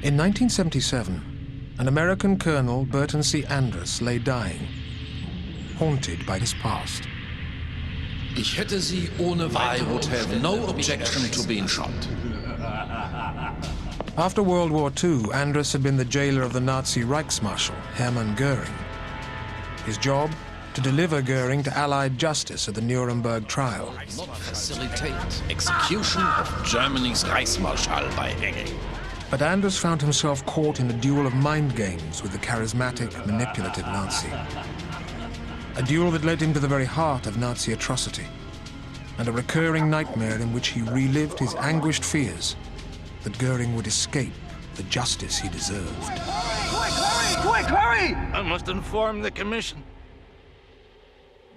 In 1977, an American colonel, Burton C. Andrus, lay dying, haunted by his past. Ich hätte Sie ohne I would have no objection to being shot. After World War II, Andrus had been the jailer of the Nazi Reichsmarshal, Hermann Göering. His job? To deliver Göring to Allied justice at the Nuremberg trial. Not facilitate execution of Germany's Reichsmarschall by hanging. But Andrus found himself caught in a duel of mind games with the charismatic, manipulative Nazi. A duel that led him to the very heart of Nazi atrocity, and a recurring nightmare in which he relived his anguished fears that Göring would escape the justice he deserved. Quick, hurry! I must inform the commission.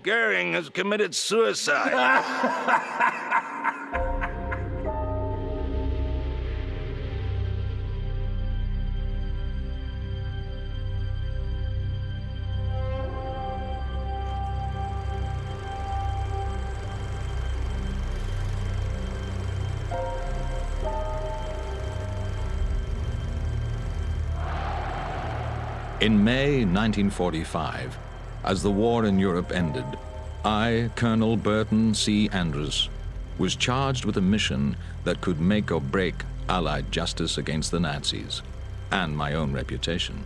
Goering has committed suicide. In May 1945, as the war in Europe ended, I, Colonel Burton C. Andrus, was charged with a mission that could make or break Allied justice against the Nazis, and my own reputation.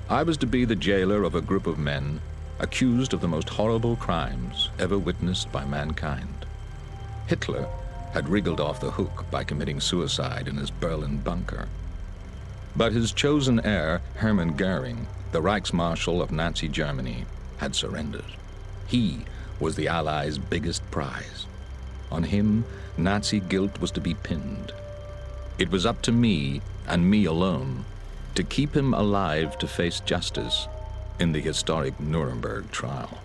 I was to be the jailer of a group of men accused of the most horrible crimes ever witnessed by mankind. Hitler had wriggled off the hook by committing suicide in his Berlin bunker. But his chosen heir, Hermann Göering, the Reichsmarshal of Nazi Germany, had surrendered. He was the Allies' biggest prize. On him, Nazi guilt was to be pinned. It was up to me, and me alone, to keep him alive to face justice in the historic Nuremberg trial.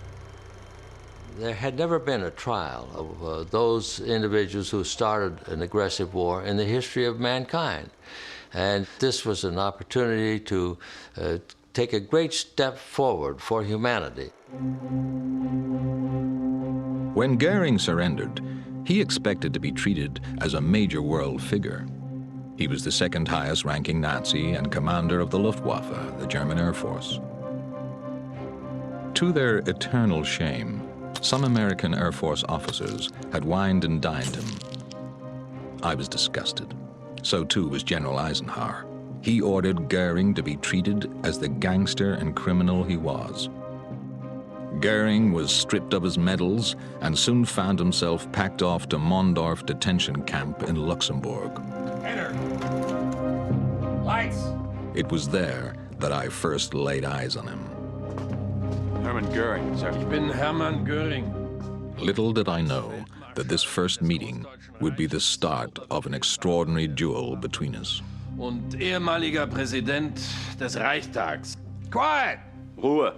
There had never been a trial of those individuals who started an aggressive war in the history of mankind. And this was an opportunity to take a great step forward for humanity. When Göring surrendered, he expected to be treated as a major world figure. He was the second highest ranking Nazi and commander of the Luftwaffe, the German Air Force. To their eternal shame, some American Air Force officers had wined and dined him. I was disgusted. So too was General Eisenhower. He ordered Göring to be treated as the gangster and criminal he was. Göring was stripped of his medals and soon found himself packed off to Mondorf detention camp in Luxembourg. Enter. Lights. It was there that I first laid eyes on him. Hermann Göering, sir. Ich bin Hermann Göering. Little did I know that this first meeting would be the start of an extraordinary duel between us. Und ehemaliger Präsident des Reichstags. Quiet! Ruhe.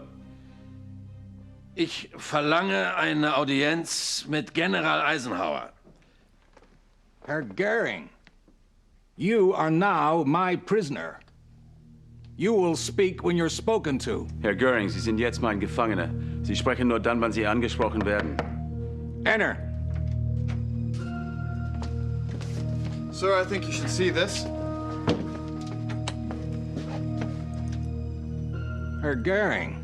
Ich verlange eine Audienz mit General Eisenhower. Herr Göering, you are now my prisoner. You will speak when you're spoken to. Herr Göering, Sie sind jetzt mein Gefangener. Sie sprechen nur dann, wenn Sie angesprochen werden. Enter. Sir, I think you should see this. Herr Göering,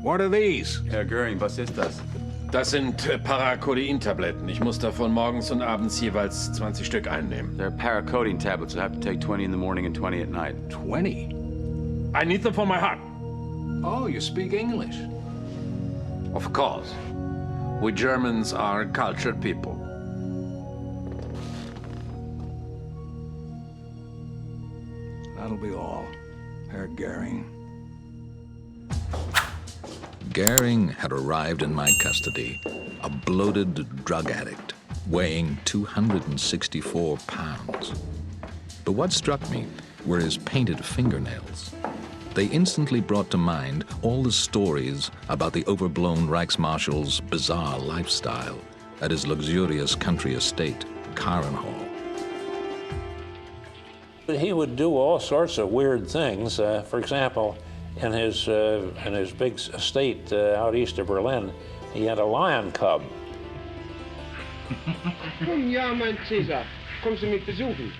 what are these? Herr Göering, was ist das? Das sind Paracodein-Tabletten. Ich muss davon morgens und abends jeweils 20 Stück einnehmen. They're paracodeine tablets. I have to take 20 in the morning and 20 at night. 20? I need them for my heart. Oh, you speak English. Of course. We Germans are cultured people. That'll be all, Herr Göering. Göring had arrived in my custody, a bloated drug addict, weighing 264 pounds. But what struck me were his painted fingernails. They instantly brought to mind all the stories about the overblown Reichsmarshal's bizarre lifestyle at his luxurious country estate, Karrenhall. He would do all sorts of weird things. For example, in his big estate out east of Berlin, he had a lion cub. Ja, mein Cäsar, kommst du mich besuchen?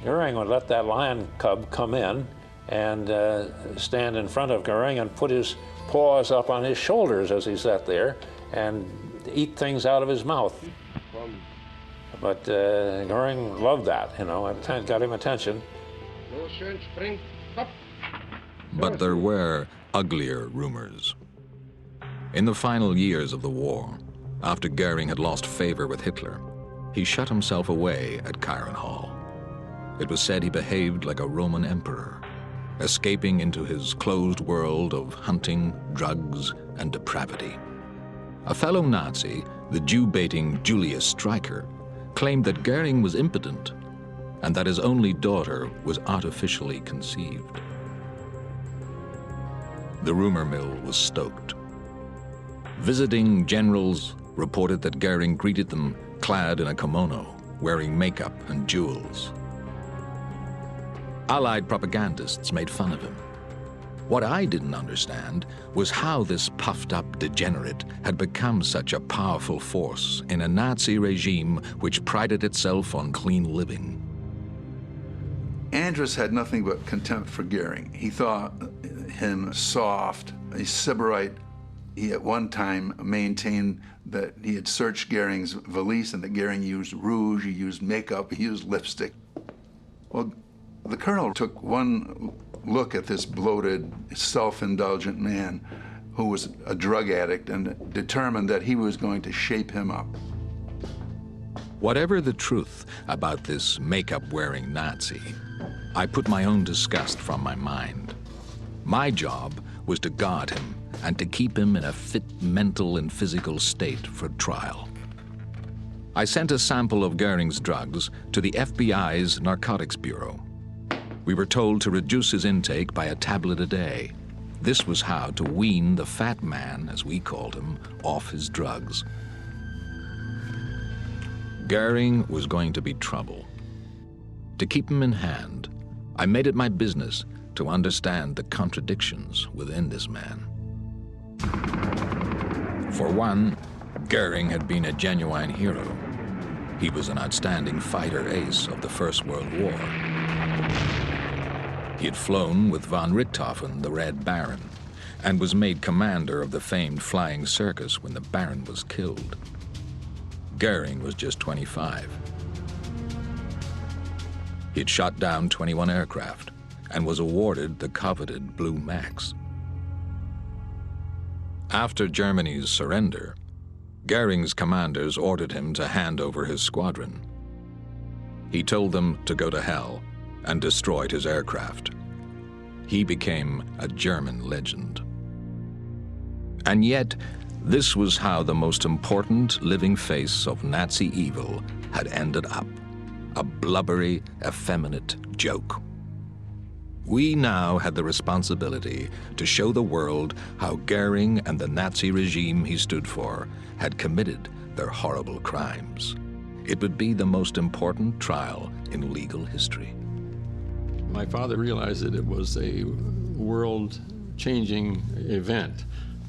Goering would let that lion cub come in and stand in front of Goering and put his paws up on his shoulders as he sat there and eat things out of his mouth. But Goering loved that, you know, it got him attention. But there were uglier rumors. In the final years of the war, after Goering had lost favor with Hitler, he shut himself away at Kyron Hall. It was said he behaved like a Roman emperor, escaping into his closed world of hunting, drugs, and depravity. A fellow Nazi, the Jew-baiting Julius Streicher, claimed that Goering was impotent and that his only daughter was artificially conceived. The rumor mill was stoked. Visiting generals reported that Goering greeted them clad in a kimono, wearing makeup and jewels. Allied propagandists made fun of him. What I didn't understand was how this puffed-up degenerate had become such a powerful force in a Nazi regime which prided itself on clean living. Andrus had nothing but contempt for Goering. He thought him soft, a sybarite. He at one time maintained that he had searched Goering's valise and that Goering used rouge, he used makeup, he used lipstick. Well, the colonel took one look at this bloated, self-indulgent man who was a drug addict and determined that he was going to shape him up. Whatever the truth about this makeup-wearing Nazi, I put my own disgust from my mind. My job was to guard him and to keep him in a fit mental and physical state for trial. I sent a sample of Goering's drugs to the FBI's Narcotics Bureau. We were told to reduce his intake by a tablet a day. This was how to wean the fat man, as we called him, off his drugs. Goering was going to be trouble. To keep him in hand, I made it my business to understand the contradictions within this man. For one, Goering had been a genuine hero. He was an outstanding fighter ace of the First World War. He had flown with von Richthofen, the Red Baron, and was made commander of the famed flying circus when the Baron was killed. Goering was just 25. He had shot down 21 aircraft and was awarded the coveted Blue Max. After Germany's surrender, Goering's commanders ordered him to hand over his squadron. He told them to go to hell and destroyed his aircraft. He became a German legend. And yet, this was how the most important living face of Nazi evil had ended up, a blubbery, effeminate joke. We now had the responsibility to show the world how Goering and the Nazi regime he stood for had committed their horrible crimes. It would be the most important trial in legal history. My father realized that it was a world-changing event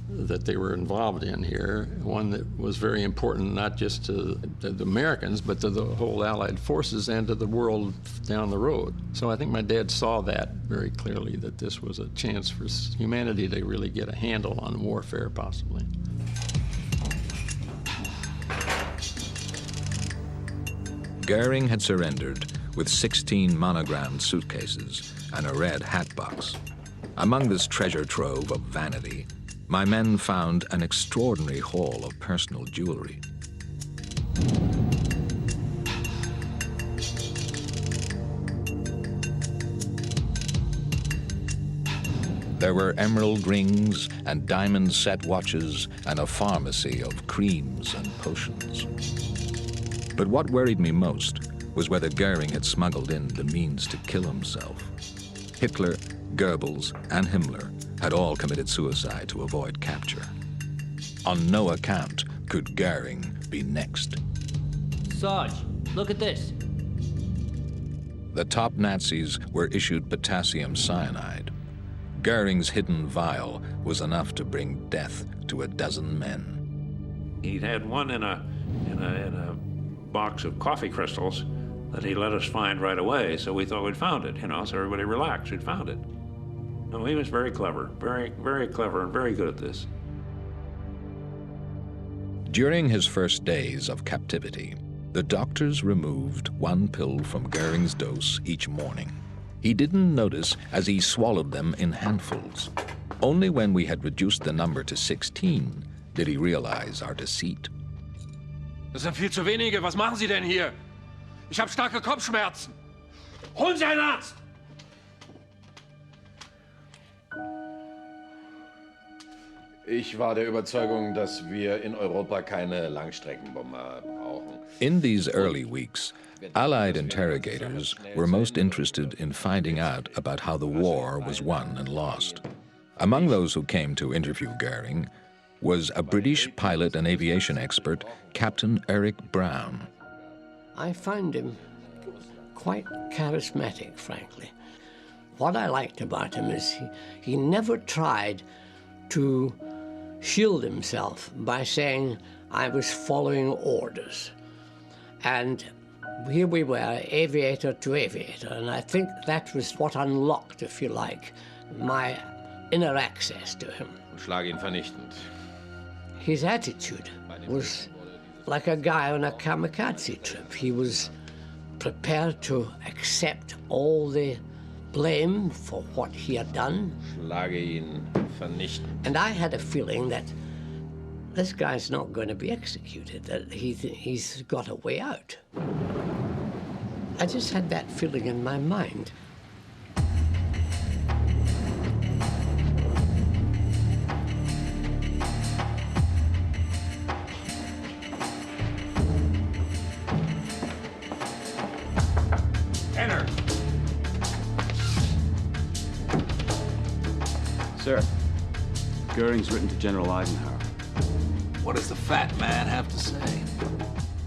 that they were involved in here, one that was very important not just to the Americans, but to the whole Allied forces and to the world down the road. So I think my dad saw that very clearly, that this was a chance for humanity to really get a handle on warfare, possibly. Goering had surrendered with 16 monogrammed suitcases and a red hat box. Among this treasure trove of vanity, my men found an extraordinary haul of personal jewelry. There were emerald rings and diamond set watches and a pharmacy of creams and potions. But what worried me most was whether Goering had smuggled in the means to kill himself. Hitler, Goebbels, and Himmler had all committed suicide to avoid capture. On no account could Goering be next. Sarge, look at this. The top Nazis were issued potassium cyanide. Goering's hidden vial was enough to bring death to a dozen men. He'd had one in a box of coffee crystals that he let us find right away, so we thought we'd found it, you know, so everybody relaxed, we'd found it. No, he was very clever, very clever and very good at this. During his first days of captivity, the doctors removed one pill from Goering's dose each morning. He didn't notice as he swallowed them in handfuls. Only when we had reduced the number to 16 did he realize our deceit. Das sind viel zu wenige. Was machen Sie denn hier? Ich habe starke Kopfschmerzen. Holen Sie einen Arzt! Ich war der Überzeugung, dass wir in Europa keine Langstreckenbomber brauchen. In these early weeks, Allied interrogators were most interested in finding out about how the war was won and lost. Among those who came to interview Goering was a British pilot and aviation expert, Captain Eric Brown. I found him quite charismatic, frankly. What I liked about him is he never tried to shield himself by saying, I was following orders. And here we were, aviator to aviator, and I think that was what unlocked, if you like, my inner access to him. Schlag ihn vernichtend. His attitude was like a guy on a kamikaze trip. He was prepared to accept all the blame for what he had done. Schlage ihn vernichtend. And I had a feeling that this guy's not going to be executed, that he's got a way out. I just had that feeling in my mind. Enter. Sir, Goering's written to General Eisenhower. What does the fat man have to say?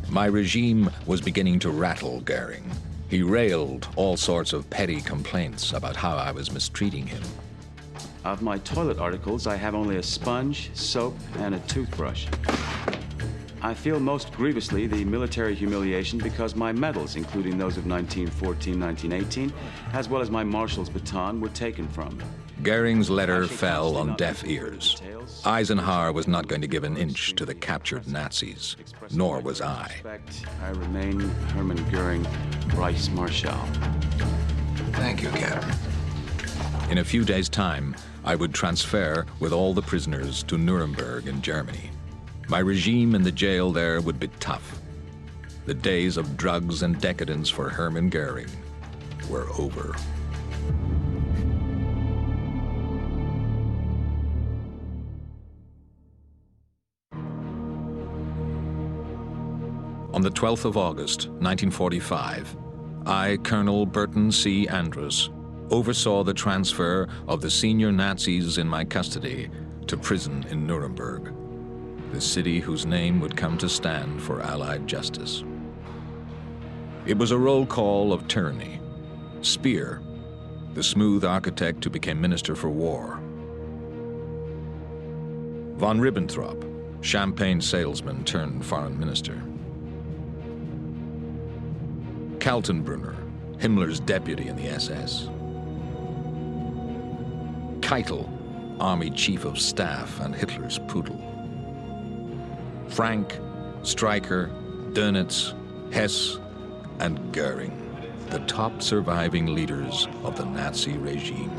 My regime was beginning to rattle Goering. He railed all sorts of petty complaints about how I was mistreating him. Of my toilet articles, I have only a sponge, soap, and a toothbrush. I feel most grievously the military humiliation because my medals, including those of 1914, 1918, as well as my marshal's baton, were taken from me. Goering's letter fell on deaf ears. Eisenhower was not going to give an inch to the captured Nazis, nor was I. I remain Hermann Göering, Reichsmarschall. Thank you, Captain. In a few days' time, I would transfer with all the prisoners to Nuremberg in Germany. My regime in the jail there would be tough. The days of drugs and decadence for Hermann Göering were over. On the 12th of August, 1945, I, Colonel Burton C. Andrews, oversaw the transfer of the senior Nazis in my custody to prison in Nuremberg, the city whose name would come to stand for Allied justice. It was a roll call of tyranny. Speer, the smooth architect who became Minister for War. Von Ribbentrop, champagne salesman turned foreign minister. Kaltenbrunner, Himmler's deputy in the SS. Keitel, army chief of staff and Hitler's poodle. Frank, Streicher, Dönitz, Hess, and Göring, the top surviving leaders of the Nazi regime.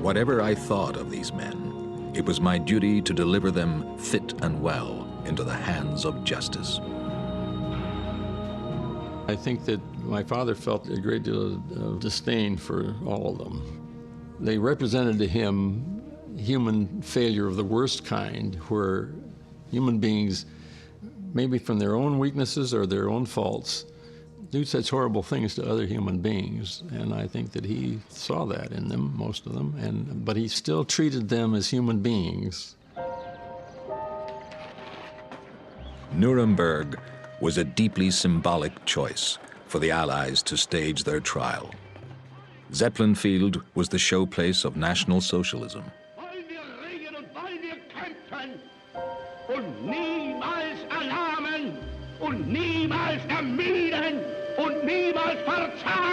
Whatever I thought of these men, it was my duty to deliver them fit and well into the hands of justice. I think that my father felt a great deal of disdain for all of them. They represented to him human failure of the worst kind, where human beings, maybe from their own weaknesses or their own faults, do such horrible things to other human beings. And I think that he saw that in them, most of them, but he still treated them as human beings. Nuremberg was a deeply symbolic choice for the Allies to stage their trial. Zeppelin Field was the showplace of National Socialism.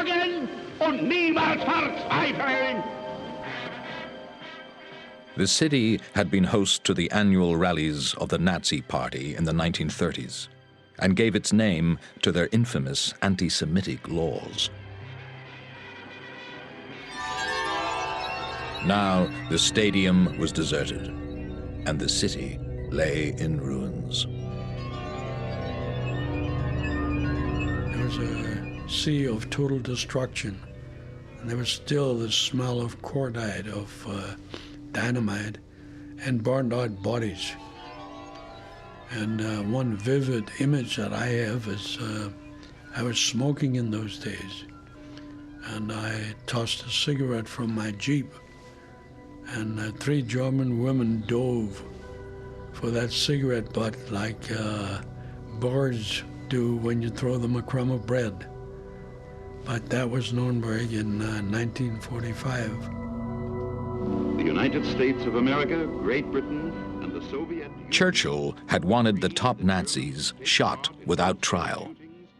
wagen und niemals verzweifeln. The city had been host to the annual rallies of the Nazi Party in the 1930s and gave its name to their infamous anti-Semitic laws. Now the stadium was deserted and the city lay in ruins. There was a sea of total destruction, and there was still the smell of cordite, of dynamite, and burned out bodies. And one vivid image that I have is I was smoking in those days, and I tossed a cigarette from my Jeep, and 3 German women dove for that cigarette butt like birds do when you throw them a crumb of bread. But that was Nuremberg in 1945. The United States of America, Great Britain, and the Soviet Union. Churchill had wanted the top Nazis shot without trial.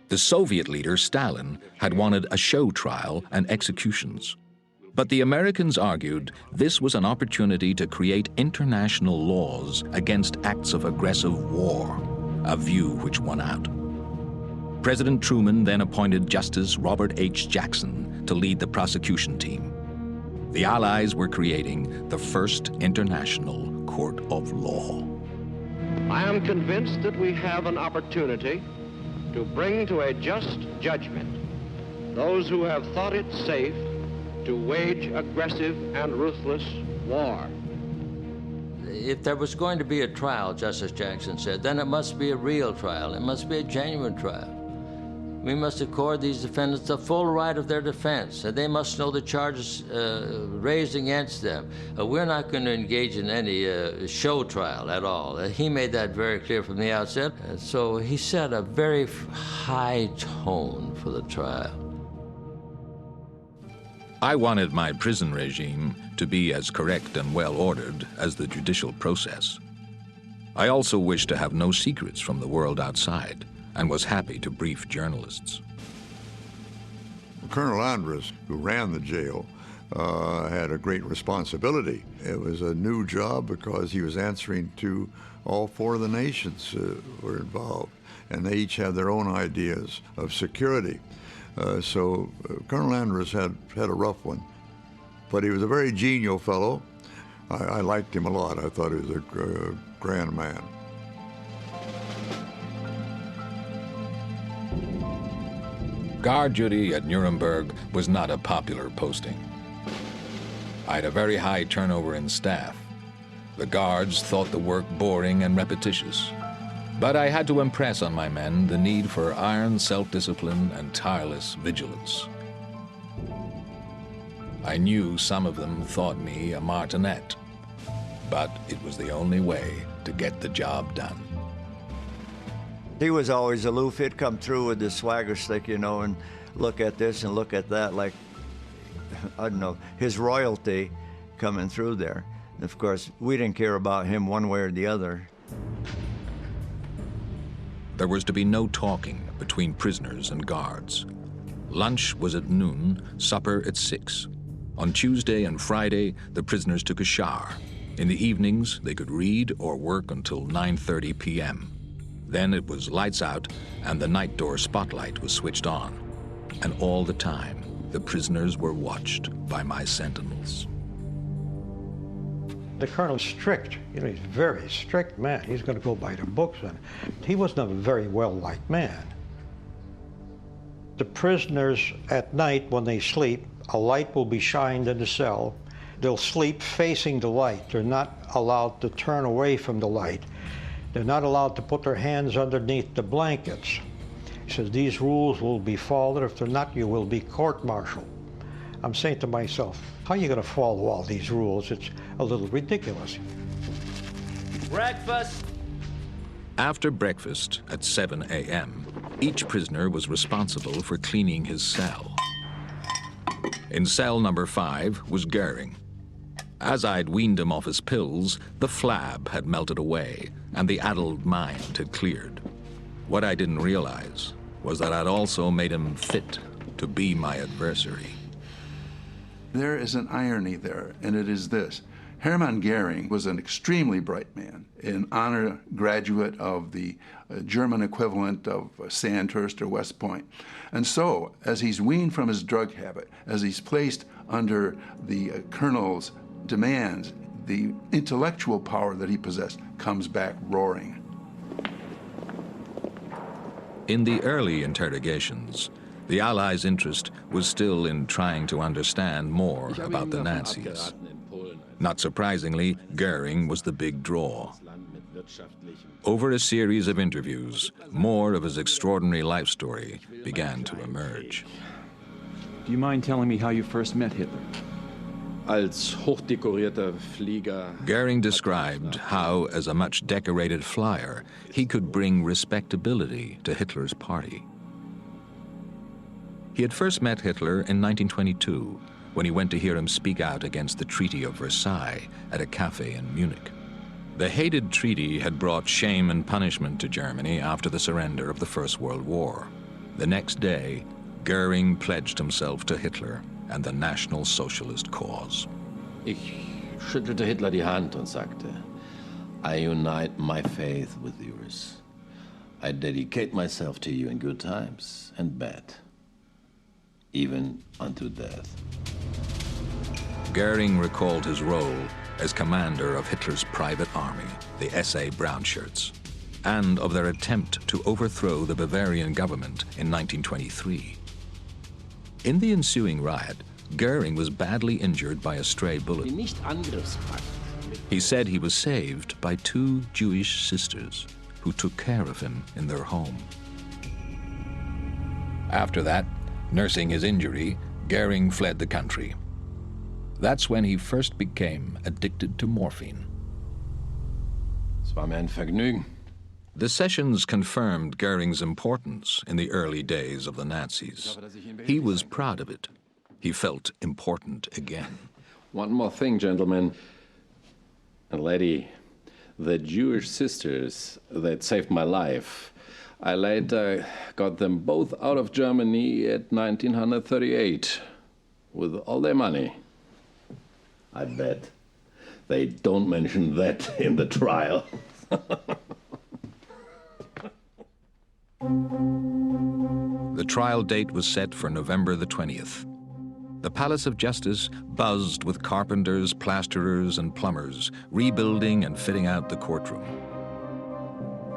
The Soviet leader, Stalin, had wanted a show trial and executions. But the Americans argued this was an opportunity to create international laws against acts of aggressive war, a view which won out. President Truman then appointed Justice Robert H. Jackson to lead the prosecution team. The Allies were creating the first international court of law. I am convinced that we have an opportunity to bring to a just judgment those who have thought it safe to wage aggressive and ruthless war. If there was going to be a trial, Justice Jackson said, then it must be a real trial. It must be a genuine trial. We must accord these defendants the full right of their defense, and they must know the charges raised against them. We're not going to engage in any show trial at all. He made that very clear from the outset. So he set a very high tone for the trial. I wanted my prison regime to be as correct and well-ordered as the judicial process. I also wished to have no secrets from the world outside, and was happy to brief journalists. Colonel Andrus, who ran the jail, had a great responsibility. It was a new job because he was answering to all 4 of the nations were involved, and they each had their own ideas of security. So Colonel Andrus had a rough one, but he was a very genial fellow. I liked him a lot. I thought he was a grand man. Guard duty at Nuremberg was not a popular posting. I had a very high turnover in staff. The guards thought the work boring and repetitious. But I had to impress on my men the need for iron self-discipline and tireless vigilance. I knew some of them thought me a martinet, but it was the only way to get the job done. He was always aloof. He'd come through with his swagger stick, you know, and look at this and look at that, like, I don't know, his royalty coming through there. And of course, we didn't care about him one way or the other. There was to be no talking between prisoners and guards. Lunch was at noon, supper at 6. On Tuesday and Friday, the prisoners took a shower. In the evenings, they could read or work until 9:30 p.m. Then it was lights out, and the night door spotlight was switched on. And all the time, the prisoners were watched by my sentinels. The colonel's strict. You know, he's a very strict man. He's going to go by the books, and he wasn't a very well-liked man. The prisoners at night, when they sleep, a light will be shined in the cell. They'll sleep facing the light. They're not allowed to turn away from the light. They're not allowed to put their hands underneath the blankets. He says, these rules will be followed. If they're not, you will be court-martialed. I'm saying to myself, how are you going to follow all these rules? It's a little ridiculous. Breakfast! After breakfast at 7 a.m., each prisoner was responsible for cleaning his cell. In cell number 5 was Goering. As I'd weaned him off his pills, the flab had melted away and the addled mind had cleared. What I didn't realize was that I'd also made him fit to be my adversary. There is an irony there, and it is this. Hermann Göering was an extremely bright man, an honor graduate of the German equivalent of Sandhurst or West Point. And so, as he's weaned from his drug habit, as he's placed under the colonel's demands, the intellectual power that he possessed comes back roaring. In the early interrogations, the Allies' interest was still in trying to understand more about the Nazis. Not surprisingly, Göring was the big draw. Over a series of interviews, more of his extraordinary life story began to emerge. Do you mind telling me how you first met Hitler? Als hochdekorierter Flieger. Göring described how, as a much decorated flyer, he could bring respectability to Hitler's party. He had first met Hitler in 1922, when he went to hear him speak out against the Treaty of Versailles at a cafe in Munich. The hated treaty had brought shame and punishment to Germany after the surrender of the First World War. The next day, Göring pledged himself to Hitler and the National Socialist cause. Ich schüttelte Hitler die Hand und sagte, I unite my faith with yours. I dedicate myself to you in good times and bad, even unto death. Göring recalled his role as commander of Hitler's private army, the SA Brownshirts, and of their attempt to overthrow the Bavarian government in 1923. In the ensuing riot, Göring was badly injured by a stray bullet. He said he was saved by two Jewish sisters who took care of him in their home. After that, nursing his injury, Göring fled the country. That's when he first became addicted to morphine. Es war mir ein Vergnügen. The sessions confirmed Göring's importance in the early days of the Nazis. He was proud of it. He felt important again. One more thing, gentlemen. And lady, the Jewish sisters that saved my life, I later got them both out of Germany at 1938 with all their money. I bet they don't mention that in the trial. The trial date was set for November the 20th. The Palace of Justice buzzed with carpenters, plasterers, and plumbers, rebuilding and fitting out the courtroom.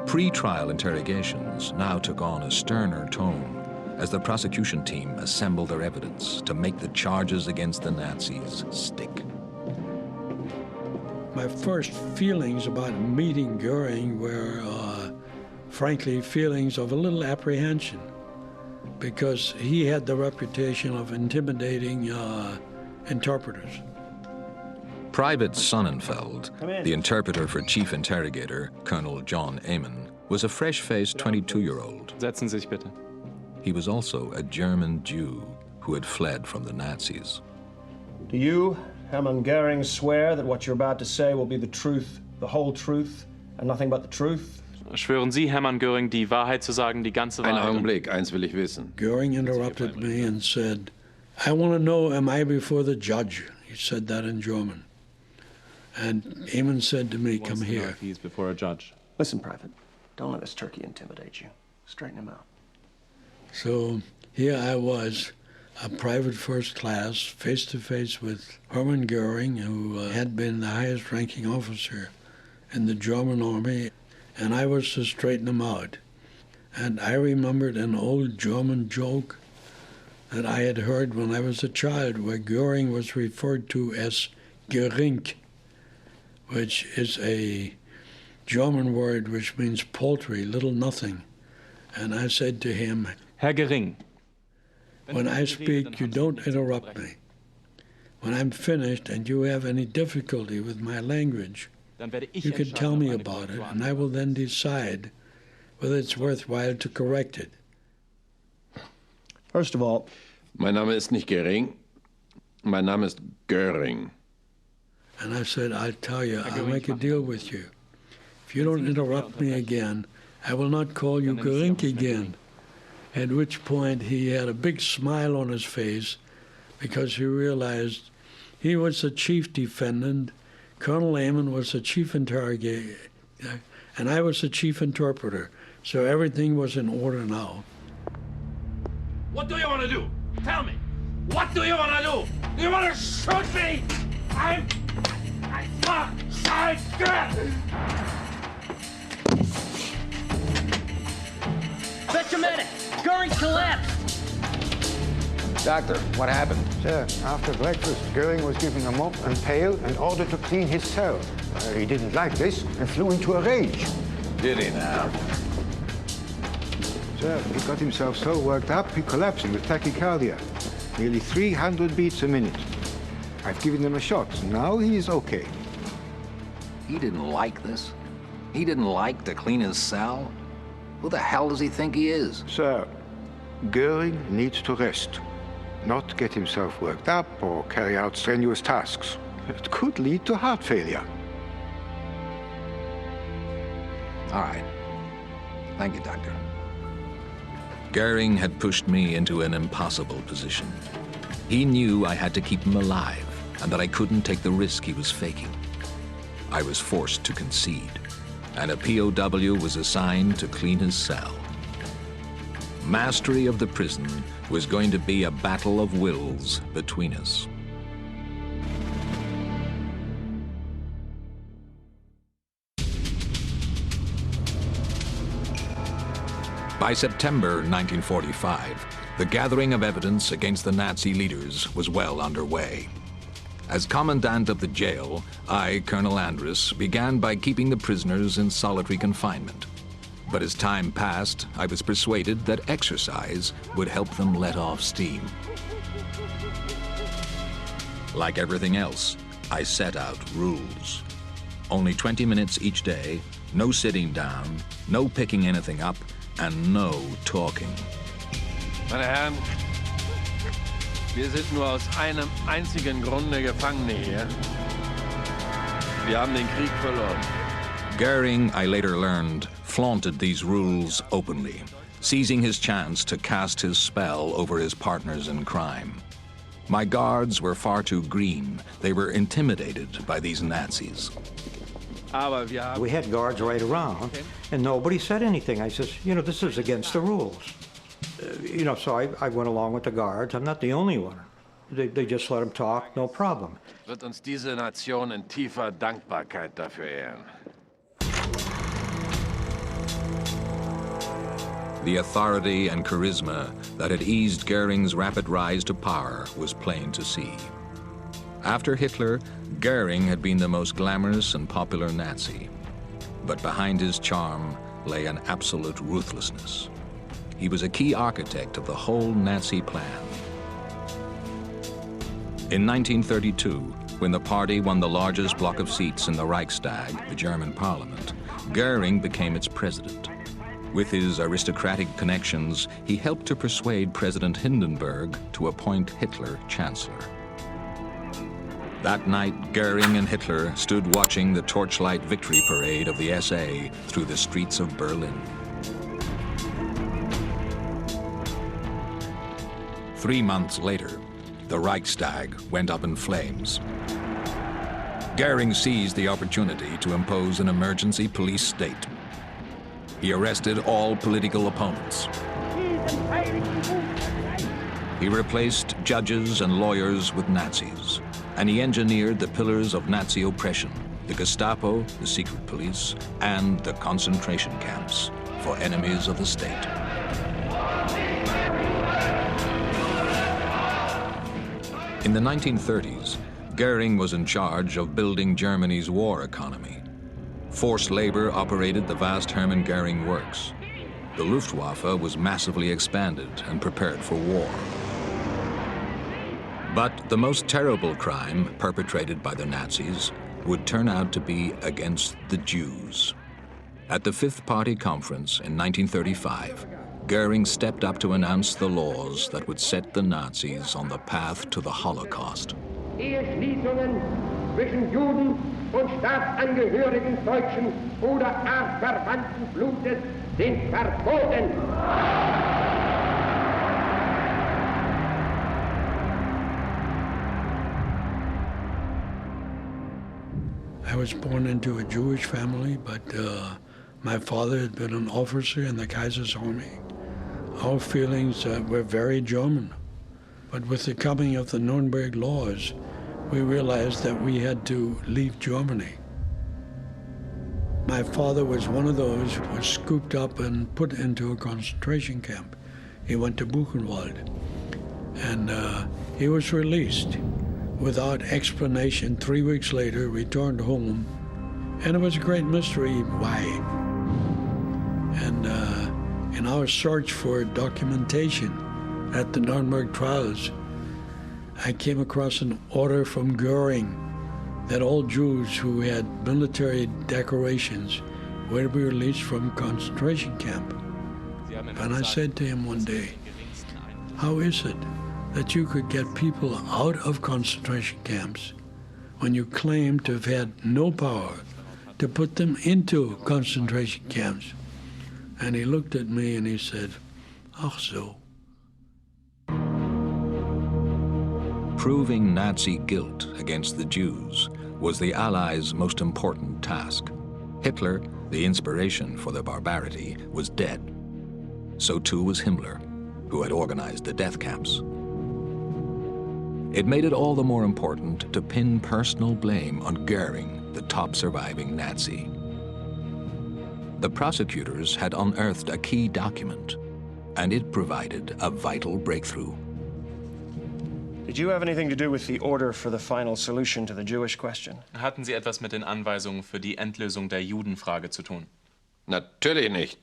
Pre-trial interrogations now took on a sterner tone as the prosecution team assembled their evidence to make the charges against the Nazis stick. My first feelings about meeting Göring were, frankly, feelings of a little apprehension, because he had the reputation of intimidating interpreters. Private Sonnenfeld, the interpreter for Chief Interrogator, Colonel John Amon, was a fresh-faced 22-year-old. Setzen Sie sich bitte. He was also a German Jew who had fled from the Nazis. Do you, Hermann Göering, swear that what you're about to say will be the truth, the whole truth, and nothing but the truth? Schwören Sie, Hermann Göring, die Wahrheit zu sagen, die ganze Wahrheit? Einen Augenblick, eins will ich wissen. Göring interrupted me and said, I want to know, am I before the judge? He said that in German. And Amon said to me, come here. He's before a judge. Listen, Private, don't let this turkey intimidate you. Straighten him out. So here I was, a private first class, face-to-face with Hermann Göring, who had been the highest-ranking officer in the German army, and I was to straighten him out. And I remembered an old German joke that I had heard when I was a child, where Göring was referred to as Goering, which is a German word which means paltry, little nothing. And I said to him, Herr Göering, when I speak, you don't interrupt me. When I'm finished and you have any difficulty with my language, you can tell me about it, and I will then decide whether it's worthwhile to correct it. First of all, mein Name ist nicht Göering, mein Name ist Göring. And I said, I'll tell you, I'll make a deal with you. If you don't interrupt me again, I will not call you Goering again. at which point he had a big smile on his face because he realized he was the chief defendant, Colonel Amon was the chief interrogator, and I was the chief interpreter. So everything was in order now. What do you want to do? Tell me. What do you want to do? Do you want to shoot me? I'm good. Fetch a medic! Goering collapsed! Doctor, what happened? Sir, after breakfast, Goering was given a mop and pail and ordered to clean his cell. He didn't like this and flew into a rage. Did he now? Sir, he got himself so worked up, he collapsed with tachycardia. Nearly 300 beats a minute. I've given him a shot. Now he is okay. He didn't like this? He didn't like to clean his cell? Who the hell does he think he is? Sir, Goering needs to rest, not get himself worked up or carry out strenuous tasks. It could lead to heart failure. All right. Thank you, Doctor. Goering had pushed me into an impossible position. He knew I had to keep him alive and that I couldn't take the risk he was faking. I was forced to concede, and a POW was assigned to clean his cell. Mastery of the prison was going to be a battle of wills between us. By September 1945, the gathering of evidence against the Nazi leaders was well underway. As commandant of the jail, I, Colonel Andrus, began by keeping the prisoners in solitary confinement. But as time passed, I was persuaded that exercise would help them let off steam. Like everything else, I set out rules. Only 20 minutes each day, no sitting down, no picking anything up, and no talking. Meine Herren, wir sind nur aus einem einzigen Grunde Gefangene hier. Wir haben den Krieg verloren. Goering, I later learned, flaunted these rules openly, seizing his chance to cast his spell over his partners in crime. My guards were far too green. They were intimidated by these Nazis. We had guards right around, and nobody said anything. I says, you know, this is against the rules. So I went along with the guards. I'm not the only one. They just let them talk, no problem. Wird uns diese Nation in tiefer Dankbarkeit dafür ehren. The authority and charisma that had eased Goering's rapid rise to power was plain to see. After Hitler, Goering had been the most glamorous and popular Nazi. But behind his charm lay an absolute ruthlessness. He was a key architect of the whole Nazi plan. In 1932, when the party won the largest block of seats in the Reichstag, the German parliament, Goering became its president. With his aristocratic connections, he helped to persuade President Hindenburg to appoint Hitler chancellor. That night, Goering and Hitler stood watching the torchlight victory parade of the SA through the streets of Berlin. 3 months later, the Reichstag went up in flames. Goering seized the opportunity to impose an emergency police state. He arrested all political opponents. He replaced judges and lawyers with Nazis, and he engineered the pillars of Nazi oppression, the Gestapo, the secret police, and the concentration camps for enemies of the state. In the 1930s, Goering was in charge of building Germany's war economy. Forced labor operated the vast Hermann Göering works. The Luftwaffe was massively expanded and prepared for war. But the most terrible crime perpetrated by the Nazis would turn out to be against the Jews. At the Fifth Party Conference in 1935, Goering stepped up to announce the laws that would set the Nazis on the path to the Holocaust. Eheschließungen zwischen Juden und Staatsangehörigen deutschen oder artverwandten Blutes sind verboten. I was born into a Jewish family, but my father had been an officer in the Kaiser's army. Our feelings were very German. But with the coming of the Nuremberg laws, we realized that we had to leave Germany. My father was one of those who was scooped up and put into a concentration camp. He went to Buchenwald, and he was released without explanation. 3 weeks later, returned home, and it was a great mystery why. And in our search for documentation at the Nuremberg trials, I came across an order from Goering that all Jews who had military decorations were to be released from concentration camp. And I said to him one day, how is it that you could get people out of concentration camps when you claim to have had no power to put them into concentration camps? And he looked at me and he said, ach so. Proving Nazi guilt against the Jews was the Allies' most important task. Hitler, the inspiration for the barbarity, was dead. So too was Himmler, who had organized the death camps. It made it all the more important to pin personal blame on Goering, the top surviving Nazi. The prosecutors had unearthed a key document, and it provided a vital breakthrough. Did you have anything to do with the order for the final solution to the Jewish question? Hatten Sie etwas mit den Anweisungen für die Endlösung der Judenfrage zu tun? Natürlich nicht.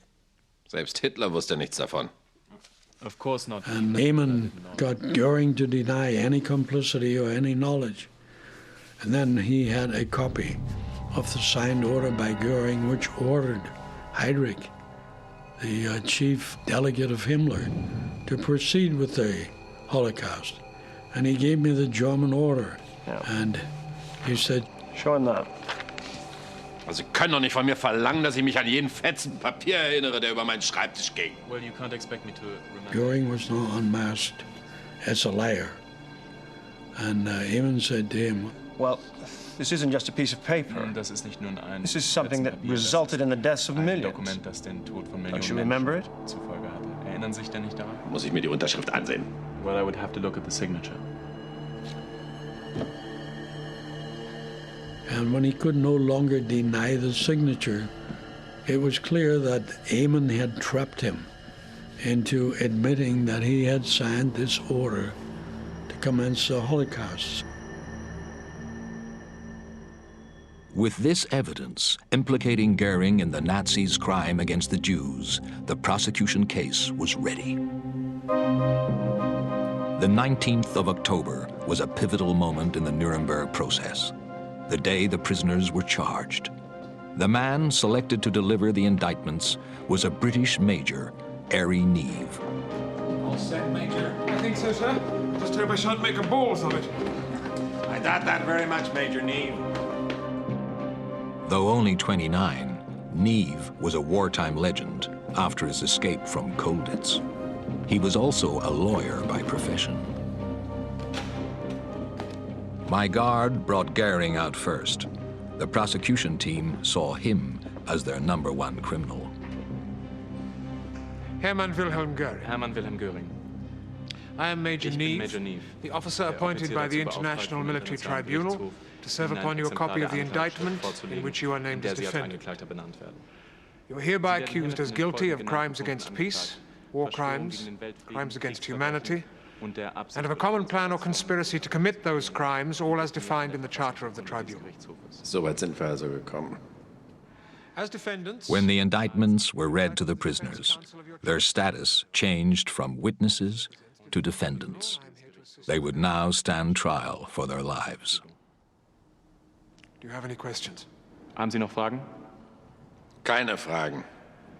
Selbst Hitler wusste nichts davon. Of course not. And Hamann got Göring to deny any complicity or any knowledge. And then he had a copy of the signed order by Göring, which ordered Heydrich, the chief delegate of Himmler, to proceed with the Holocaust. And he gave me the German order. Yeah. And he said, show him that. Also Sie können doch nicht von mir verlangen, dass ich mich an jeden Fetzen Papier erinnere, der über meinen Schreibtisch ging. Well, you can't expect me to remember. Göring was now unmasked as a liar. And Hamann said to him, well, this isn't just a piece of paper. Das ist nicht nur ein This is something that resulted in the deaths of millions. Dokument, das den Tod von Millionen Don't you remember it? zur Folge hatte. Erinnern Sie sich denn nicht daran? Muss ich mir die Unterschrift ansehen? Well, I would have to look at the signature. And when he could no longer deny the signature, it was clear that Hamann had trapped him into admitting that he had signed this order to commence the Holocaust. With this evidence implicating Goering in the Nazis' crime against the Jews, the prosecution case was ready. The 19th of October was a pivotal moment in the Nuremberg process, the day the prisoners were charged. The man selected to deliver the indictments was a British major, Harry Neve. All set, Major? I think so, sir. Just hope I shan't make a balls of it. I doubt that very much, Major Neve. Though only 29, Neve was a wartime legend after his escape from Colditz. He was also a lawyer by profession. My guard brought Goering out first. The prosecution team saw him as their #1 criminal. Hermann Wilhelm Göering. Hermann Wilhelm Göring. I am Major Ich bin Neve, Major Neve, the officer der appointed by the Offizier dazu International beauftragt vom Military Internationalen Tribunal Gerichtshof, to serve Ihnen upon ein you a copy of the Exemplar der indictment Anklageschrift in which you are named in as der Sie als defendant. Angeklagter benannt werden. You are hereby Sie werden accused hiermit as in den guilty of folgengenannten crimes Punkten against angeklagt. peace, war Verschwörung crimes, gegen den Weltfrieden, crimes against Kriegsverbrechen humanity, und der Absicht and of a common plan or conspiracy to commit those crimes, all as defined in the Charter of the Tribunal. So weit sind wir also gekommen. As defendants, When the indictments were read to the prisoners, their status changed from witnesses to defendants. They would now stand trial for their lives. do you have any questions? Haben Sie noch Fragen? Keine Fragen.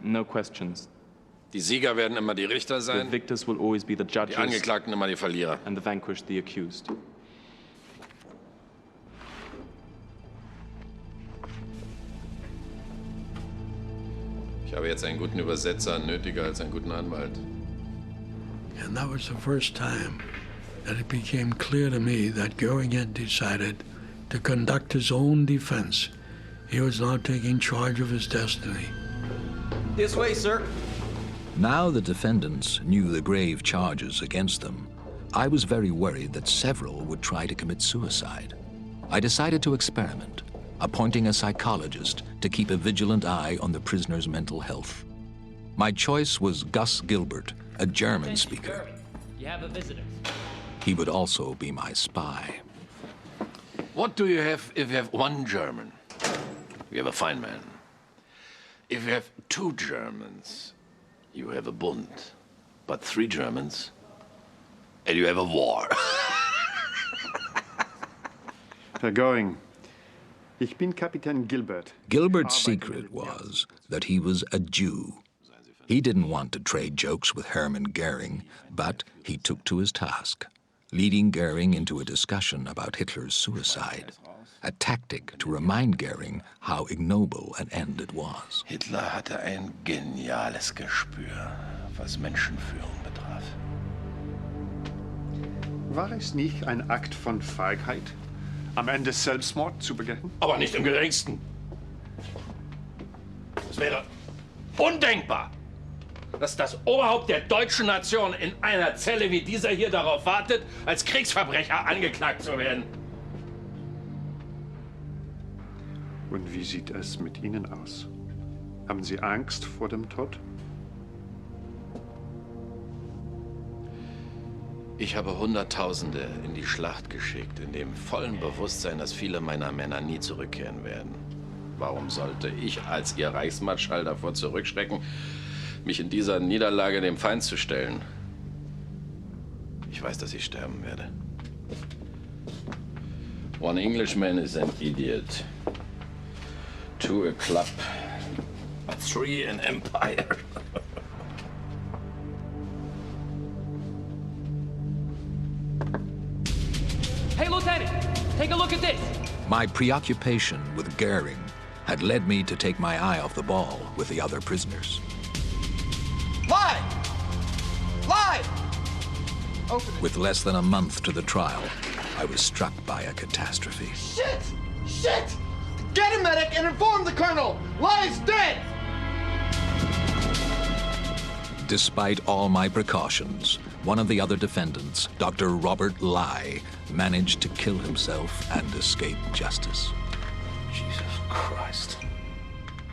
No questions. Die Sieger werden immer die Richter The sein, victors will always be the die judges Angeklagten immer die Verlierer. and the vanquished the accused. Ich habe jetzt einen guten Übersetzer nötiger als einen guten Anwalt. And that was the first time that it became clear to me that Göring had decided to conduct his own defense He was now taking charge of his destiny. This way, sir. Now the defendants knew the grave charges against them, I was very worried that several would try to commit suicide. I decided to experiment, appointing a psychologist to keep a vigilant eye on the prisoner's mental health. My choice was Gus Gilbert, a German speaker. You have a visitor. He would also be my spy. What do you have if you have one German? You have a fine man. If you have two Germans, you have a Bund. But three Germans, and you have a war. Herr Göring, ich bin Kapitän Gilbert. Gilbert's secret was that he was a Jew. He didn't want to trade jokes with Hermann Göering, but he took to his task, leading Göring into a discussion about Hitler's suicide, a tactic to remind Göring how ignoble an end it was. Hitler hatte ein geniales Gespür, was Menschenführung betraf. War es nicht ein Akt von Feigheit, am Ende Selbstmord zu begehen? Aber nicht im geringsten. Es wäre undenkbar, dass das Oberhaupt der deutschen Nation in einer Zelle wie dieser hier darauf wartet, als Kriegsverbrecher angeklagt zu werden. Und wie sieht es mit Ihnen aus? Haben Sie Angst vor dem Tod? Ich habe Hunderttausende in die Schlacht geschickt, in dem vollen Bewusstsein, dass viele meiner Männer nie zurückkehren werden. Warum sollte ich als Ihr Reichsmarschall davor zurückschrecken, mich in dieser Niederlage dem Feind zu stellen? Ich weiß, dass ich sterben werde. One Englishman is an idiot. Two a club. Three an empire. Hey, Lieutenant, take a look at this. My preoccupation with Göring had led me to take my eye off the ball with the other prisoners. Lie! Lie! With less than a month to the trial, I was struck by a catastrophe. Shit! Shit! Get a medic and inform the colonel! Lie's dead! Despite all my precautions, one of the other defendants, Dr. Robert Lie, managed to kill himself and escape justice. Jesus Christ.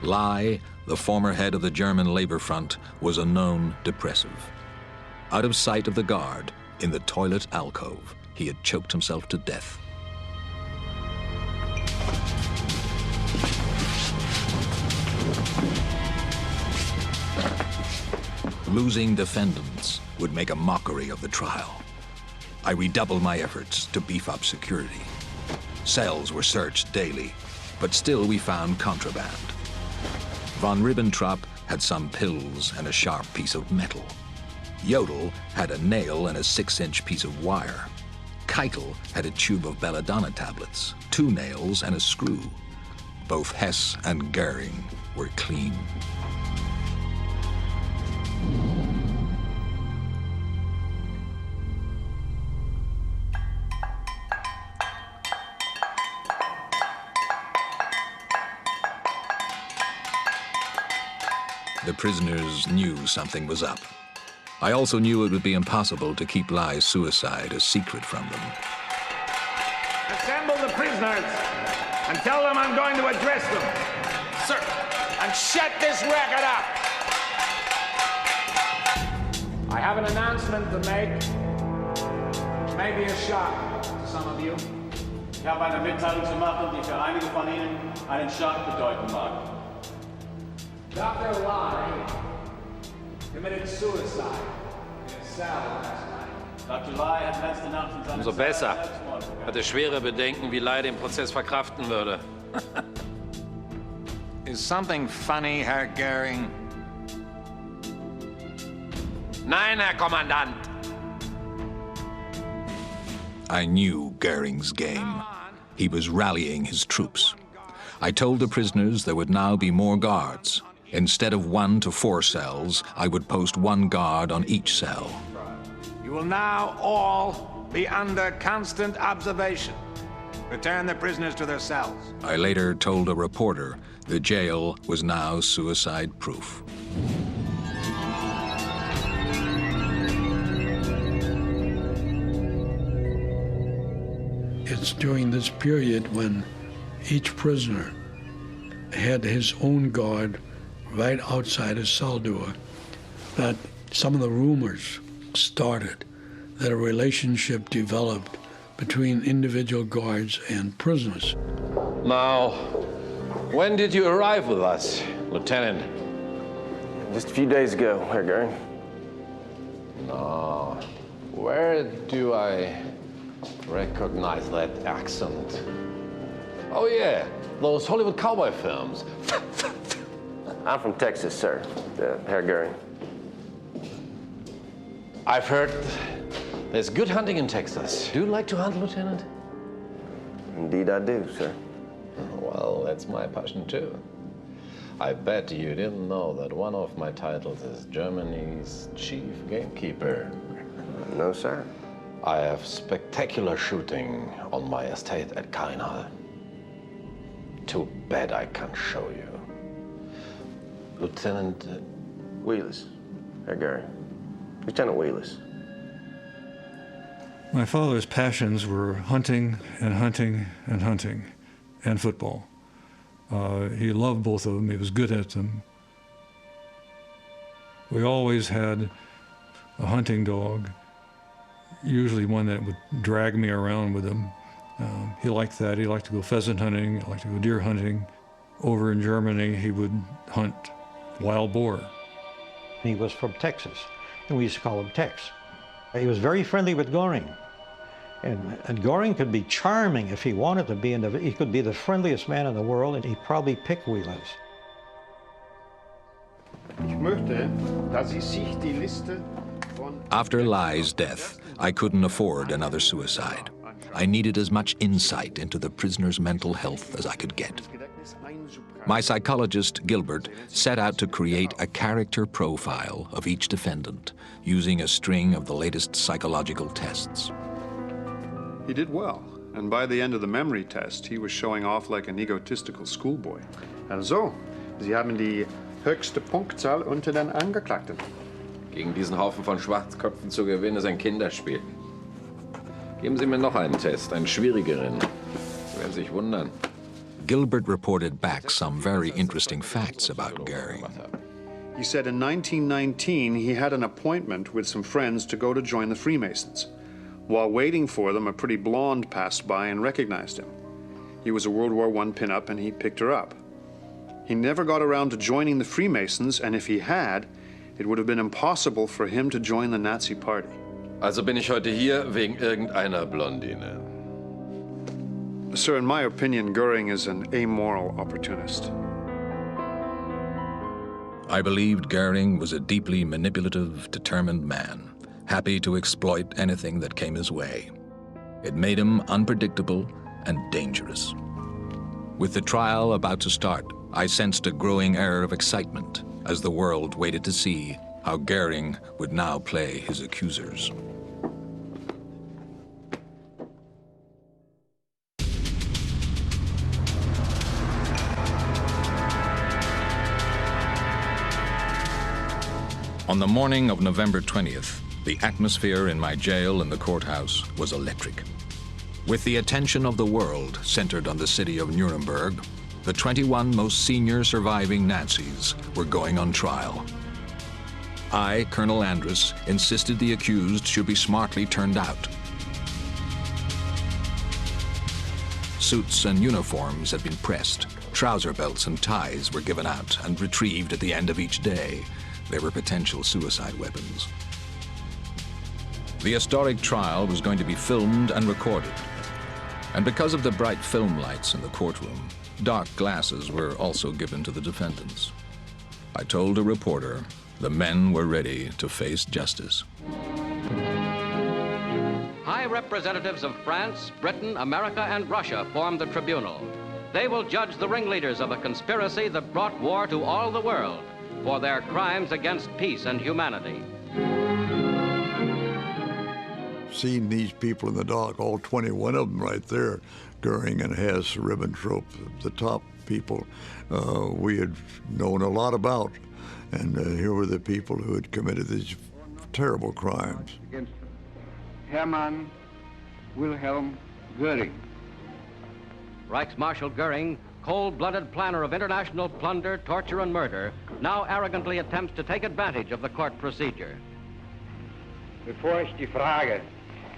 Lie, the former head of the German Labor Front, was a known depressive. Out of sight of the guard, in the toilet alcove, he had choked himself to death. Losing defendants would make a mockery of the trial. I redoubled my efforts to beef up security. Cells were searched daily, but still we found contraband. Von Ribbentrop had some pills and a sharp piece of metal. Jodl had a nail and a 6-inch piece of wire. Keitel had a tube of belladonna tablets, 2 nails and a screw. Both Hess and Göring were clean. The prisoners knew something was up. I also knew it would be impossible to keep Lie's suicide a secret from them. Assemble the prisoners and tell them I'm going to address them. Sir, and shut this racket up. I have an announcement to make. Maybe a shock to some of you. Ich habe eine Mitteilung zu machen, die für einige von Ihnen einen Schock bedeuten mag. Dr. Lie committed suicide in a cell last night. Dr. Lie hat letzte Nacht in seiner Umso besser. Hatte schwere Bedenken, wie Lie den Prozess verkraften würde. Is something funny, Herr Göring? Nein, Herr Kommandant. I knew Goering's game. He was rallying his troops. I told the prisoners there would now be more guards. Instead of 1 to 4 cells, I would post 1 guard on each cell. You will now all be under constant observation. Return the prisoners to their cells. I later told a reporter the jail was now suicide-proof. It's during this period when each prisoner had his own guard right outside his cell door that some of the rumors started, that a relationship developed between individual guards and prisoners. Now, when did you arrive with us, Lieutenant? Just a few days ago, Herr Göring. No. Where do I recognize that accent? Oh, yeah, those Hollywood cowboy films. I'm from Texas, sir, Herr Göring. I've heard there's good hunting in Texas. Do you like to hunt, Lieutenant? Indeed I do, sir. Well, that's my passion, too. I bet you didn't know that one of my titles is Germany's chief gamekeeper. No, sir. I have spectacular shooting on my estate at Goering'S. Too bad I can't show you. Lieutenant... Wheelers, Herr Göring. Lieutenant Wheelers. My father's passions were hunting and hunting and hunting, and football. He loved both of them. He was good at them. We always had a hunting dog, usually one that would drag me around with him. He liked that. He liked to go pheasant hunting. He liked to go deer hunting. Over in Germany, he would hunt wild boar. He was from Texas, and we used to call him Tex. He was very friendly with Göring. And Göring could be charming if he wanted to be, he could be the friendliest man in the world, and he'd probably pick Wheelers. After Lai's death, I couldn't afford another suicide. I needed as much insight into the prisoner's mental health as I could get. My psychologist, Gilbert, set out to create a character profile of each defendant, using a string of the latest psychological tests. He did well, and by the end of the memory test, he was showing off like an egotistical schoolboy. Also, Sie haben die höchste Punktzahl unter den Angeklagten. Gegen diesen Haufen von Schwarzköpfen zu gewinnen, ist ein Kinderspiel. Geben Sie mir noch einen Test, einen schwierigeren. Sie werden sich wundern. Gilbert reported back some very interesting facts about Göring. He said in 1919 he had an appointment with some friends to go to join the Freemasons. While waiting for them, a pretty blonde passed by and recognized him. He was a World War I pinup, and he picked her up. He never got around to joining the Freemasons, and if he had, it would have been impossible for him to join the Nazi Party. Also bin ich heute hier wegen irgendeiner Blondine. Sir, in my opinion, Göring is an amoral opportunist. I believed Göring was a deeply manipulative, determined man, happy to exploit anything that came his way. It made him unpredictable and dangerous. With the trial about to start, I sensed a growing air of excitement as the world waited to see how Göring would now play his accusers. On the morning of November 20th, the atmosphere in my jail and the courthouse was electric. With the attention of the world centered on the city of Nuremberg, the 21 most senior surviving Nazis were going on trial. I, Colonel Andrus, insisted the accused should be smartly turned out. Suits and uniforms had been pressed. Trouser belts and ties were given out and retrieved at the end of each day. They were potential suicide weapons. The historic trial was going to be filmed and recorded. And because of the bright film lights in the courtroom, dark glasses were also given to the defendants. I told a reporter the men were ready to face justice. High representatives of France, Britain, America, and Russia form the tribunal. They will judge the ringleaders of a conspiracy that brought war to all the world for their crimes against peace and humanity. seen these people in the dock, all 21 of them right there, Goering and Hess, Ribbentrop, the top people we had known a lot about. And here were the people who had committed these terrible crimes. Against Hermann Wilhelm Göering. Reichsmarshal Goering, cold-blooded planner of international plunder, torture, and murder, now arrogantly attempts to take advantage of the court procedure. Bevor ich die Frage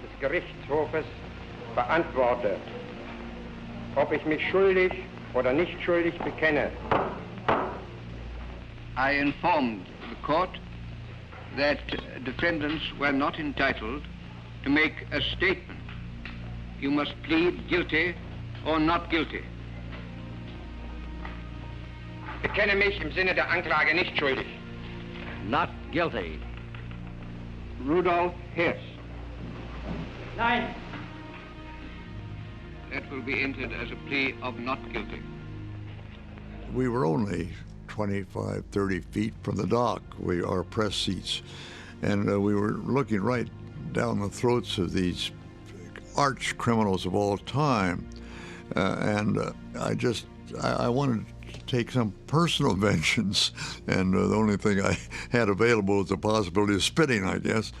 des Gerichtshofes beantworte, ob ich mich schuldig oder nicht schuldig bekenne, I informed the court that defendants were not entitled to make a statement. You must plead guilty or not guilty. Bekenne mich im Sinne der Anklage nicht schuldig. Not guilty. Rudolf Hess. Nein. That will be entered as a plea of not guilty. We were only 25, 30 feet from the dock, our press seats, and we were looking right down the throats of these arch criminals of all time, and I wanted to take some personal vengeance, and the only thing I had available was the possibility of spitting, I guess.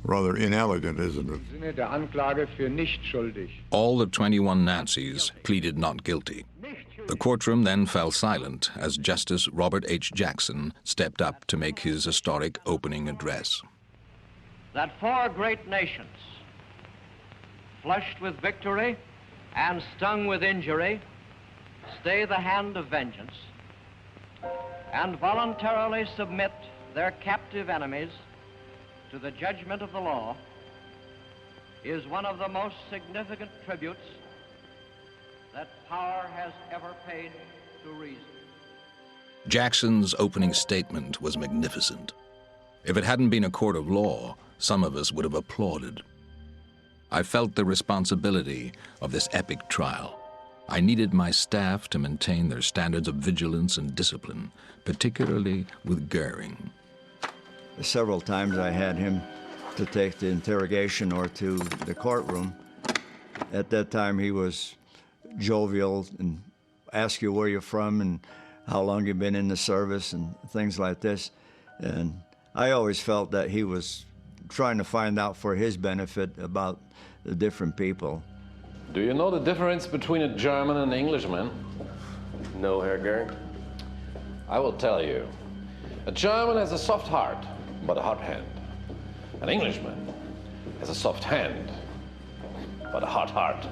Rather inelegant, isn't it? Sinne der Anklage für nicht schuldig. All the 21 Nazis pleaded not guilty. The courtroom then fell silent as Justice Robert H. Jackson stepped up to make his historic opening address. That four great nations, flushed with victory and stung with injury, stay the hand of vengeance and voluntarily submit their captive enemies to the judgment of the law is one of the most significant tributes that power has ever paid to reason. Jackson's opening statement was magnificent. If it hadn't been a court of law, some of us would have applauded. I felt the responsibility of this epic trial. I needed my staff to maintain their standards of vigilance and discipline, particularly with Goering. Several times I had him to take the interrogation or to the courtroom. At that time he was jovial and ask you where you're from and how long you've been in the service and things like this. And I always felt that he was trying to find out for his benefit about the different people. Do you know the difference between a German and an Englishman? No, Herr Goering. I will tell you. A German has a soft heart, but a hard hand. An Englishman has a soft hand, but a hard heart.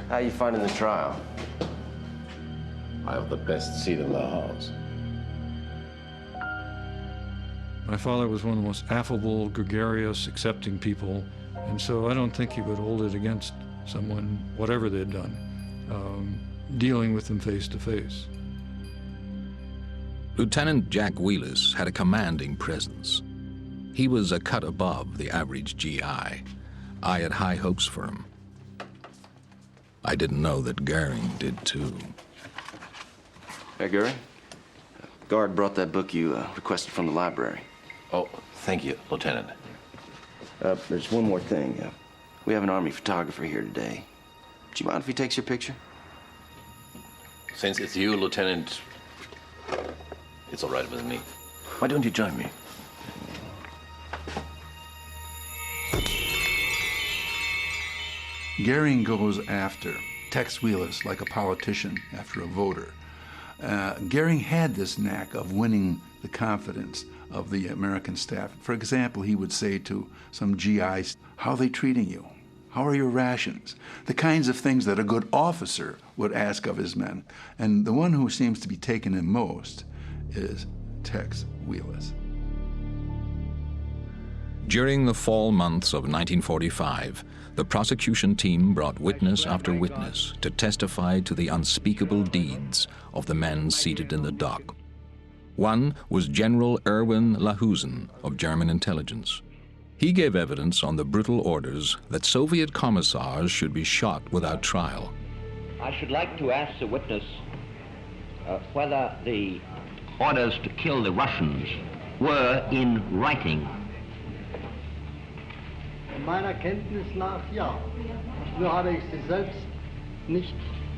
How you finding the trial? I have the best seat in the house. My father was one of the most affable, gregarious, accepting people, and so I don't think he would hold it against someone, whatever they'd done, dealing with them face to face. Lieutenant Jack Wheelis had a commanding presence. He was a cut above the average GI. I had high hopes for him. I didn't know that Goering did too. Herr Goering, guard brought that book you requested from the library. Oh, thank you, Lieutenant. There's one more thing. We have an Army photographer here today. Do you mind if he takes your picture? Since it's you, Lieutenant, it's all right with me. Why don't you join me? Goering goes after Tex Wheelis like a politician after a voter. Goering had this knack of winning the confidence of the American staff. For example, he would say to some GIs, "How are they treating you? How are your rations?" The kinds of things that a good officer would ask of his men. And the one who seems to be taking him most is Tex Wheelis. During the fall months of 1945, the prosecution team brought witness after witness to testify to the unspeakable deeds of the men seated in the dock. One was General Erwin Lahusen of German intelligence. He gave evidence on the brutal orders that Soviet commissars should be shot without trial. I should like to ask the witness whether the orders to kill the Russians were in writing. Meiner Kenntnis nach ja. Nur habe ich sie selbst nicht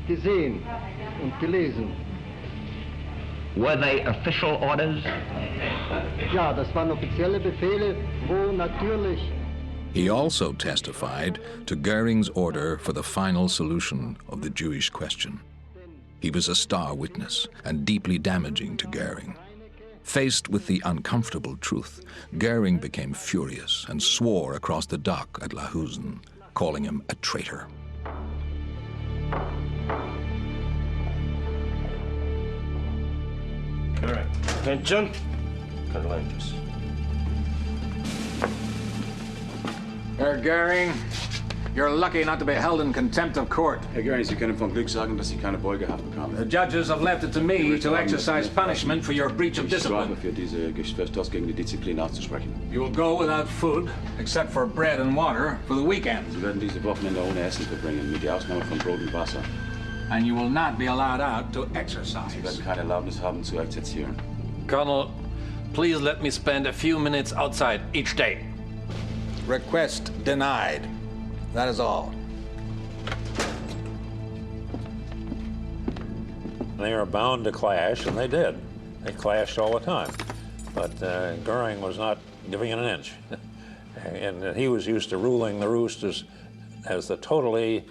gesehen und gelesen. Were they official orders? Ja, das waren offizielle Befehle, wo natürlich. He also testified to Goering's order for the final solution of the Jewish question. He was a star witness and deeply damaging to Goering. Faced with the uncomfortable truth, Goering became furious and swore across the dock at Lahusen, calling him a traitor. All right. Attention. Colonel Andrews. Herr Göering, you're lucky not to be held in contempt of court. Herr Göering, Sie können von Glück sagen, dass Sie keine Beugehaft bekommen. The judges have left it to me to exercise punishment for your breach of discipline. Für diese Verstoß gegen die Disziplin auszusprechen. You will go without food, except for bread and water, for the weekend. Sie werden diese Wochenende ohne Essen verbringen, mit der Ausnahme von Brot und Wasser. And you will not be allowed out to exercise. Sie werden keine Erlaubnis haben zu exerzieren. Colonel, please let me spend a few minutes outside each day. Request denied. That is all. They are bound to clash, and they did. They clashed all the time. But Goering was not giving it an inch. And he was used to ruling the roost as the totally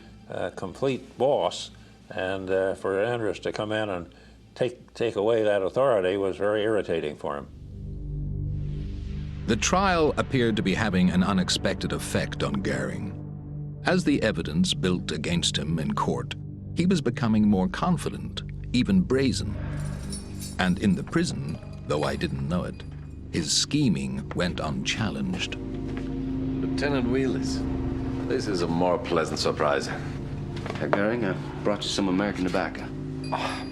complete boss. And for Andrus to come in and take away that authority was very irritating for him. The trial appeared to be having an unexpected effect on Goering. As the evidence built against him in court, he was becoming more confident, even brazen. And in the prison, though I didn't know it, his scheming went unchallenged. Lieutenant Wheelers, this is a more pleasant surprise. Herr Goering, I brought you some American tobacco. Oh,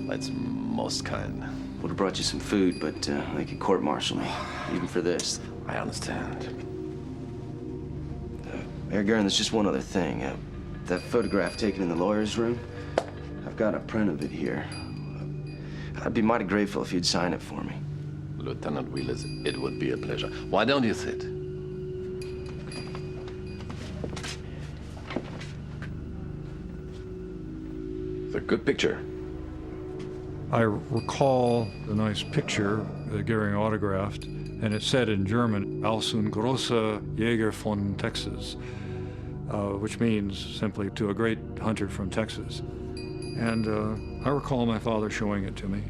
that's most kind. Would have brought you some food, but they could court-martial me, even for this. I understand. Herr Goering, there's just one other thing. That photograph taken in the lawyer's room, I've got a print of it here. I'd be mighty grateful if you'd sign it for me. Lieutenant Wheelers, it would be a pleasure. Why don't you sit? It's a good picture. I recall the nice picture that Goering autographed, and it said in German, "Als ein großer Jäger von Texas," which means simply to a great hunter from Texas. And I recall my father showing it to me.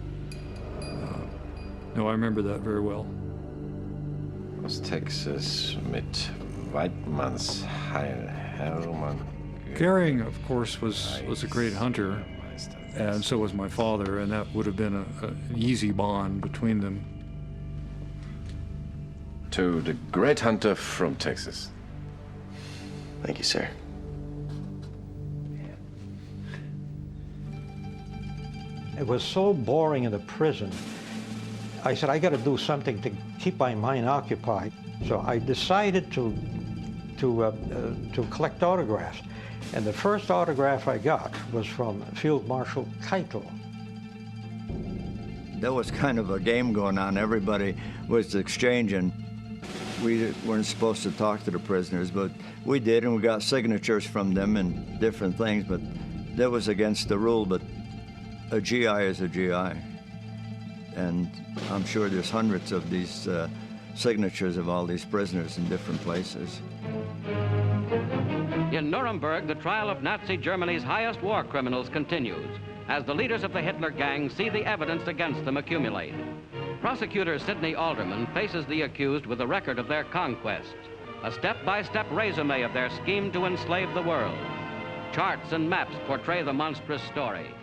No, I remember that very well. Aus Texas mit Weidmanns Heil, Hermann. Goering, of course, was a great hunter, and so was my father, and that would have been an easy bond between them. To the great hunter from Texas. Thank you, sir. It was so boring in the prison. I said, I got to do something to keep my mind occupied. So I decided to collect autographs. And the first autograph I got was from Field Marshal Keitel. There was kind of a game going on. Everybody was exchanging. We weren't supposed to talk to the prisoners, but we did, and we got signatures from them and different things, but that was against the rule. But a GI is a GI. And I'm sure there's hundreds of these signatures of all these prisoners in different places. In Nuremberg, the trial of Nazi Germany's highest war criminals continues as the leaders of the Hitler Gang see the evidence against them accumulate. Prosecutor Sidney Alderman faces the accused with a record of their conquests, a step-by-step resume of their scheme to enslave the world. Charts and maps portray the monstrous story.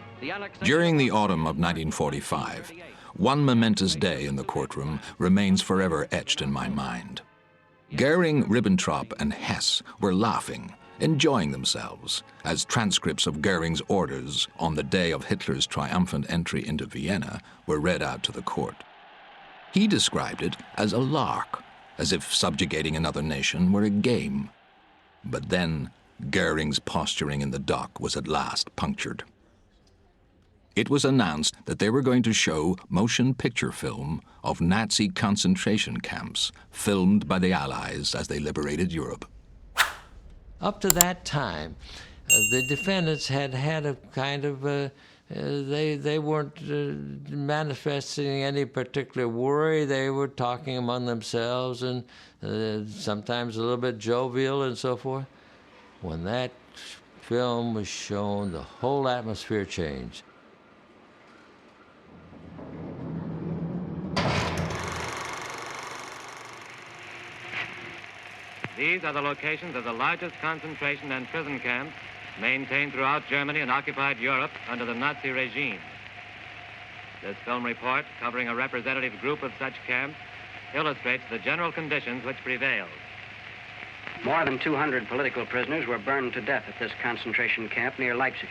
During the autumn of 1945, one momentous day in the courtroom remains forever etched in my mind. Goering, Ribbentrop, and Hess were laughing, enjoying themselves, as transcripts of Goering's orders on the day of Hitler's triumphant entry into Vienna were read out to the court. He described it as a lark, as if subjugating another nation were a game. But then, Goering's posturing in the dock was at last punctured. It was announced that they were going to show motion picture film of Nazi concentration camps filmed by the Allies as they liberated Europe. Up to that time, the defendants had a kind of, they weren't manifesting any particular worry. They were talking among themselves and sometimes a little bit jovial and so forth. When that film was shown, the whole atmosphere changed. These are the locations of the largest concentration and prison camps maintained throughout Germany and occupied Europe under the Nazi regime. This film report, covering a representative group of such camps, illustrates the general conditions which prevailed. More than 200 political prisoners were burned to death at this concentration camp near Leipzig.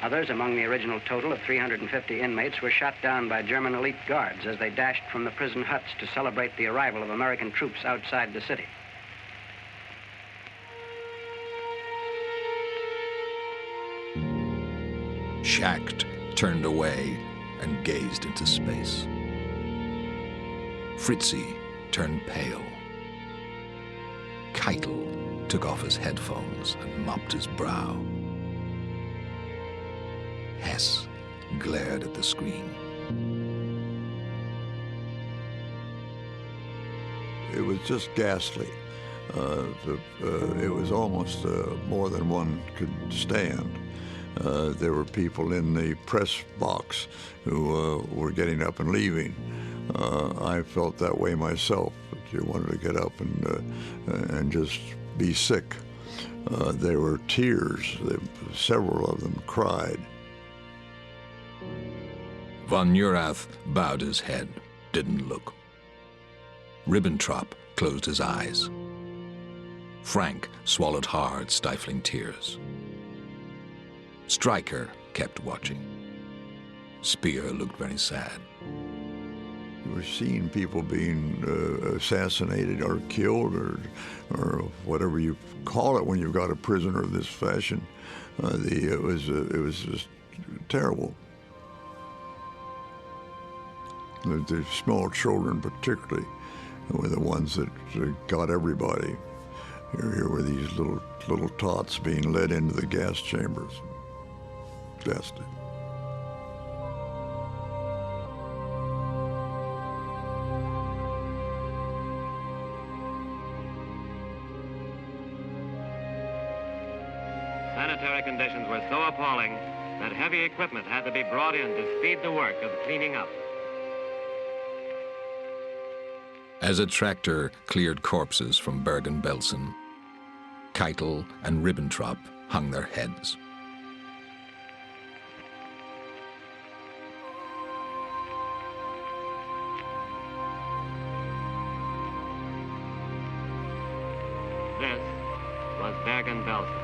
Others, among the original total of 350 inmates, were shot down by German elite guards as they dashed from the prison huts to celebrate the arrival of American troops outside the city. Schacht turned away and gazed into space. Fritzi turned pale. Keitel took off his headphones and mopped his brow. Hess glared at the screen. It was just ghastly. It was almost more than one could stand. There were people in the press box who were getting up and leaving. I felt that way myself. That you wanted to get up and just be sick. There were tears. Several of them cried. Von Neurath bowed his head, didn't look. Ribbentrop closed his eyes. Frank swallowed hard, stifling tears. Stryker kept watching. Speer looked very sad. You were seeing people being assassinated or killed or whatever you call it when you've got a prisoner of this fashion. It was just terrible. The small children particularly were the ones that got everybody. Here were these little tots being led into the gas chambers. Ghastly. Sanitary conditions were so appalling that heavy equipment had to be brought in to speed the work of cleaning up. As a tractor cleared corpses from Bergen-Belsen, Keitel and Ribbentrop hung their heads. This was Bergen-Belsen.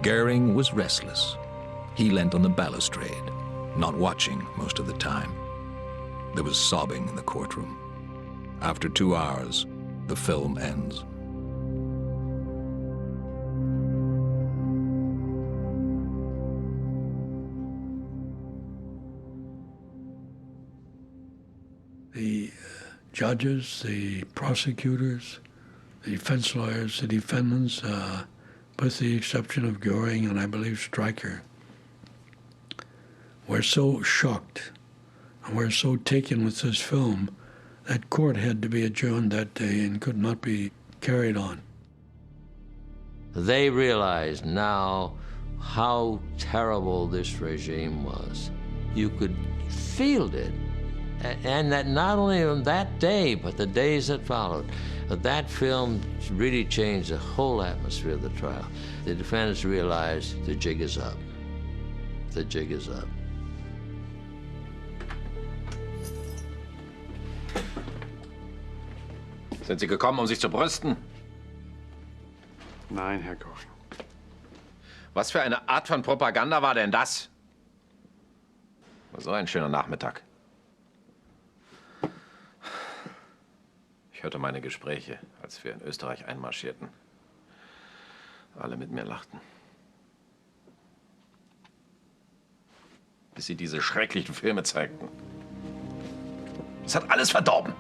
Göring was restless. He leant on the balustrade, not watching most of the time. There was sobbing in the courtroom. After 2 hours, the film ends. The judges, the prosecutors, the defense lawyers, the defendants, with the exception of Göring and I believe Stryker, were so shocked and were so taken with this film that court had to be adjourned that day and could not be carried on. They realized now how terrible this regime was. You could feel it. And that not only on that day, but the days that followed. That film really changed the whole atmosphere of the trial. The defendants realized the jig is up. The jig is up. Sind Sie gekommen, um sich zu brüsten? Nein, Herr Göring. Was für eine Art von Propaganda war denn das? War so ein schöner Nachmittag. Ich hörte meine Gespräche, als wir in Österreich einmarschierten. Alle mit mir lachten. Bis sie diese schrecklichen Filme zeigten. Das hat alles verdorben.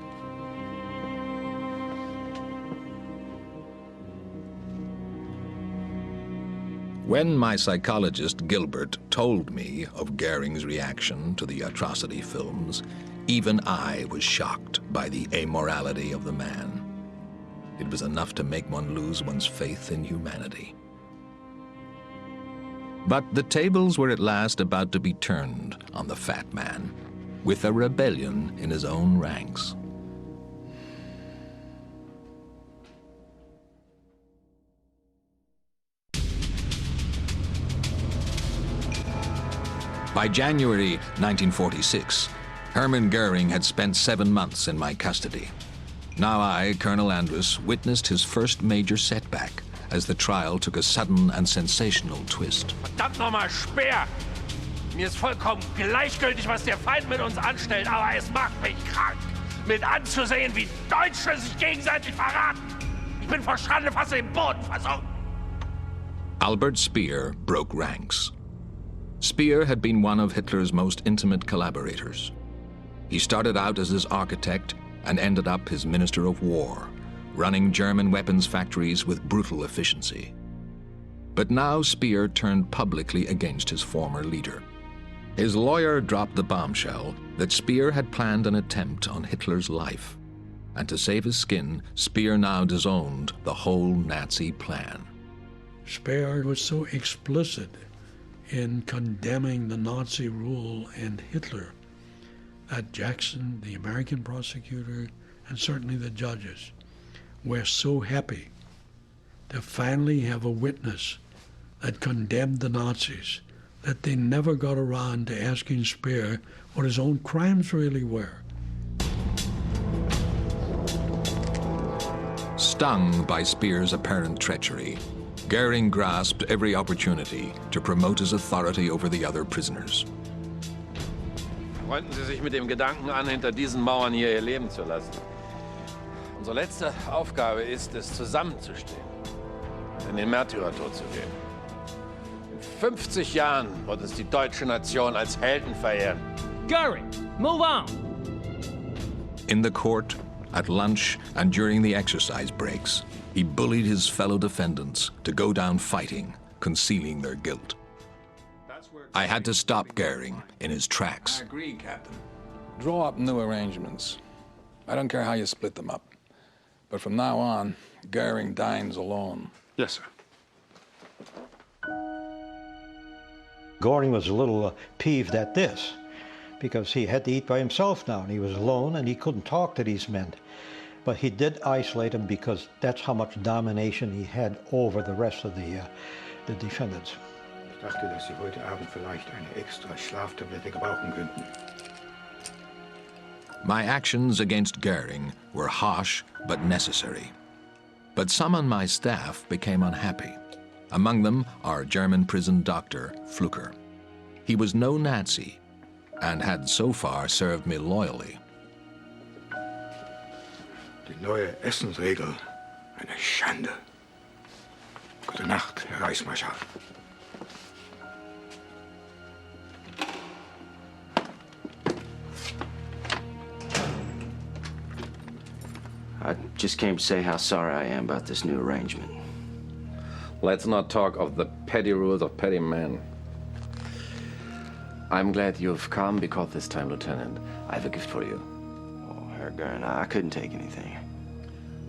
When my psychologist Gilbert told me of Goering's reaction to the atrocity films, even I was shocked by the amorality of the man. It was enough to make one lose one's faith in humanity. But the tables were at last about to be turned on the fat man, with a rebellion in his own ranks. By January 1946, Hermann Göering had spent 7 months in my custody. Now I, Colonel Andrus, witnessed his first major setback as the trial took a sudden and sensational twist. Verdammt nochmal, Speer! Mir ist vollkommen gleichgültig, was der Feind mit uns anstellt, aber es macht mich krank, mit anzusehen, wie Deutsche sich gegenseitig verraten. Ich bin vor Schande fast im Boden versunken. Albert Speer broke ranks. Speer had been one of Hitler's most intimate collaborators. He started out as his architect and ended up his Minister of War, running German weapons factories with brutal efficiency. But now Speer turned publicly against his former leader. His lawyer dropped the bombshell that Speer had planned an attempt on Hitler's life. And to save his skin, Speer now disowned the whole Nazi plan. Speer was so explicit in condemning the Nazi rule and Hitler that Jackson, the American prosecutor, and certainly the judges were so happy to finally have a witness that condemned the Nazis that they never got around to asking Speer what his own crimes really were. Stung by Speer's apparent treachery, Göring grasped every opportunity to promote his authority over the other prisoners. Freunden Sie sich mit dem Gedanken an, hinter diesen Mauern hier Ihr Leben zu lassen. Unsere letzte Aufgabe ist es, zusammenzustehen, in den Märtyrertod zu gehen. In 50 Jahren wird uns die deutsche Nation als Helden verehren. Göring, move on! In the court, at lunch, and during the exercise breaks, he bullied his fellow defendants to go down fighting, concealing their guilt. I had to stop Göring in his tracks. I agree, Captain. Draw up new arrangements. I don't care how you split them up. But from now on, Göring dines alone. Yes, sir. Göring was a little peeved at this because he had to eat by himself now, and he was alone, and he couldn't talk to these men. But he did isolate them because that's how much domination he had over the rest of the defendants. Ich dachte, dass Sie heute Abend vielleicht eine extra Schlaftablette gebrauchen könnten. My actions against Göring were harsh but necessary. But some on my staff became unhappy. Among them our German prison doctor, Flucker. He was no Nazi and had so far served me loyally. Die neue Essensregel, eine Schande. Gute Nacht, Herr Reichsmarschall. I just came to say how sorry I am about this new arrangement. Let's not talk of the petty rules of petty men. I'm glad you've come because this time, Lieutenant, I have a gift for you. Oh, Herr Göring, I couldn't take anything.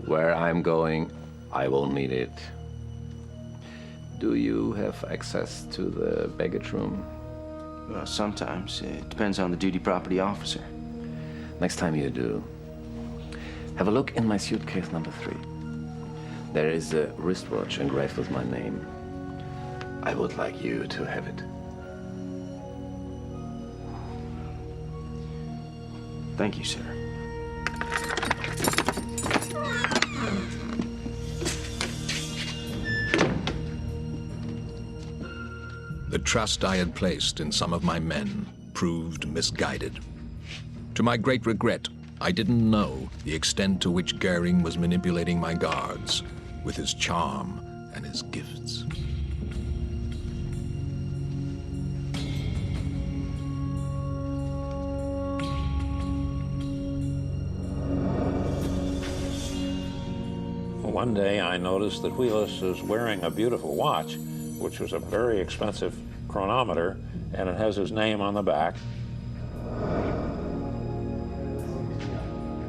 Where I'm going, I will need it. Do you have access to the baggage room? Well, sometimes. It depends on the duty property officer. Next time you do, have a look in my suitcase number 3. There is a wristwatch engraved with my name. I would like you to have it. Thank you, sir. The trust I had placed in some of my men proved misguided. To my great regret, I didn't know the extent to which Göring was manipulating my guards with his charm and his gifts. One day I noticed that Wheelis was wearing a beautiful watch, which was a very expensive chronometer, and it has his name on the back.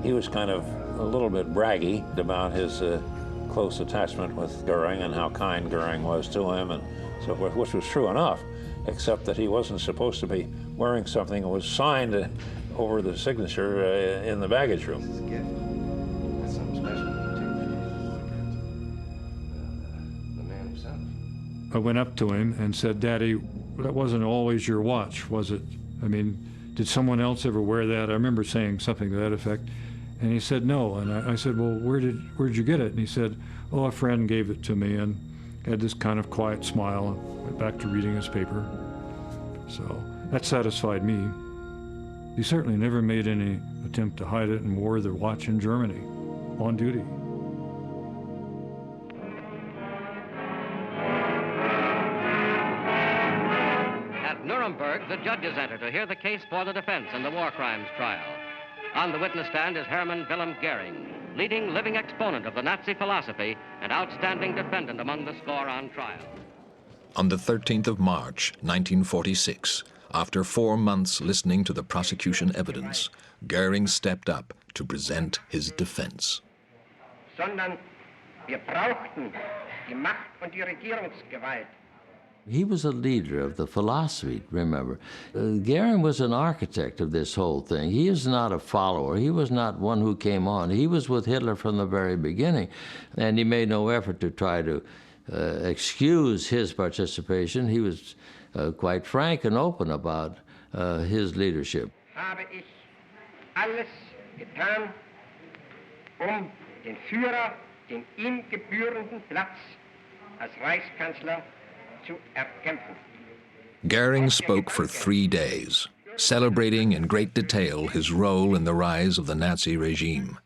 He was kind of a little bit braggy about his close attachment with Goering and how kind Goering was to him and so forth, which was true enough, except that he wasn't supposed to be wearing something that was signed over the signature in the baggage room. That's something special. The man himself. I went up to him and said, "Daddy, that wasn't always your watch, was it? I mean, did someone else ever wear that?" I remember saying something to that effect. And he said, "No." And I said, "Well, where'd you get it?" And he said, "Oh, a friend gave it to me," and had this kind of quiet smile and went back to reading his paper. So that satisfied me. He certainly never made any attempt to hide it and wore the watch in Germany on duty. At Nuremberg, the judges enter to hear the case for the defense in the war crimes trial. On the witness stand is Hermann Göering, leading living exponent of the Nazi philosophy and outstanding defendant among the score on trial. On the 13th of March, 1946, after 4 months listening to the prosecution evidence, Göring stepped up to present his defense. Sondern wir brauchten die Macht und die Regierungsgewalt. He was a leader of the philosophy, remember. Göring was an architect of this whole thing. He is not a follower. He was not one who came on. He was with Hitler from the very beginning, and he made no effort to try to excuse his participation. He was quite frank and open about his leadership. Habe ich alles getan, den Führer, den ihm gebührenden Platz als Reichskanzler zu erkämpfen. Göring spoke for 3 days, celebrating in great detail his role in the rise of the Nazi regime.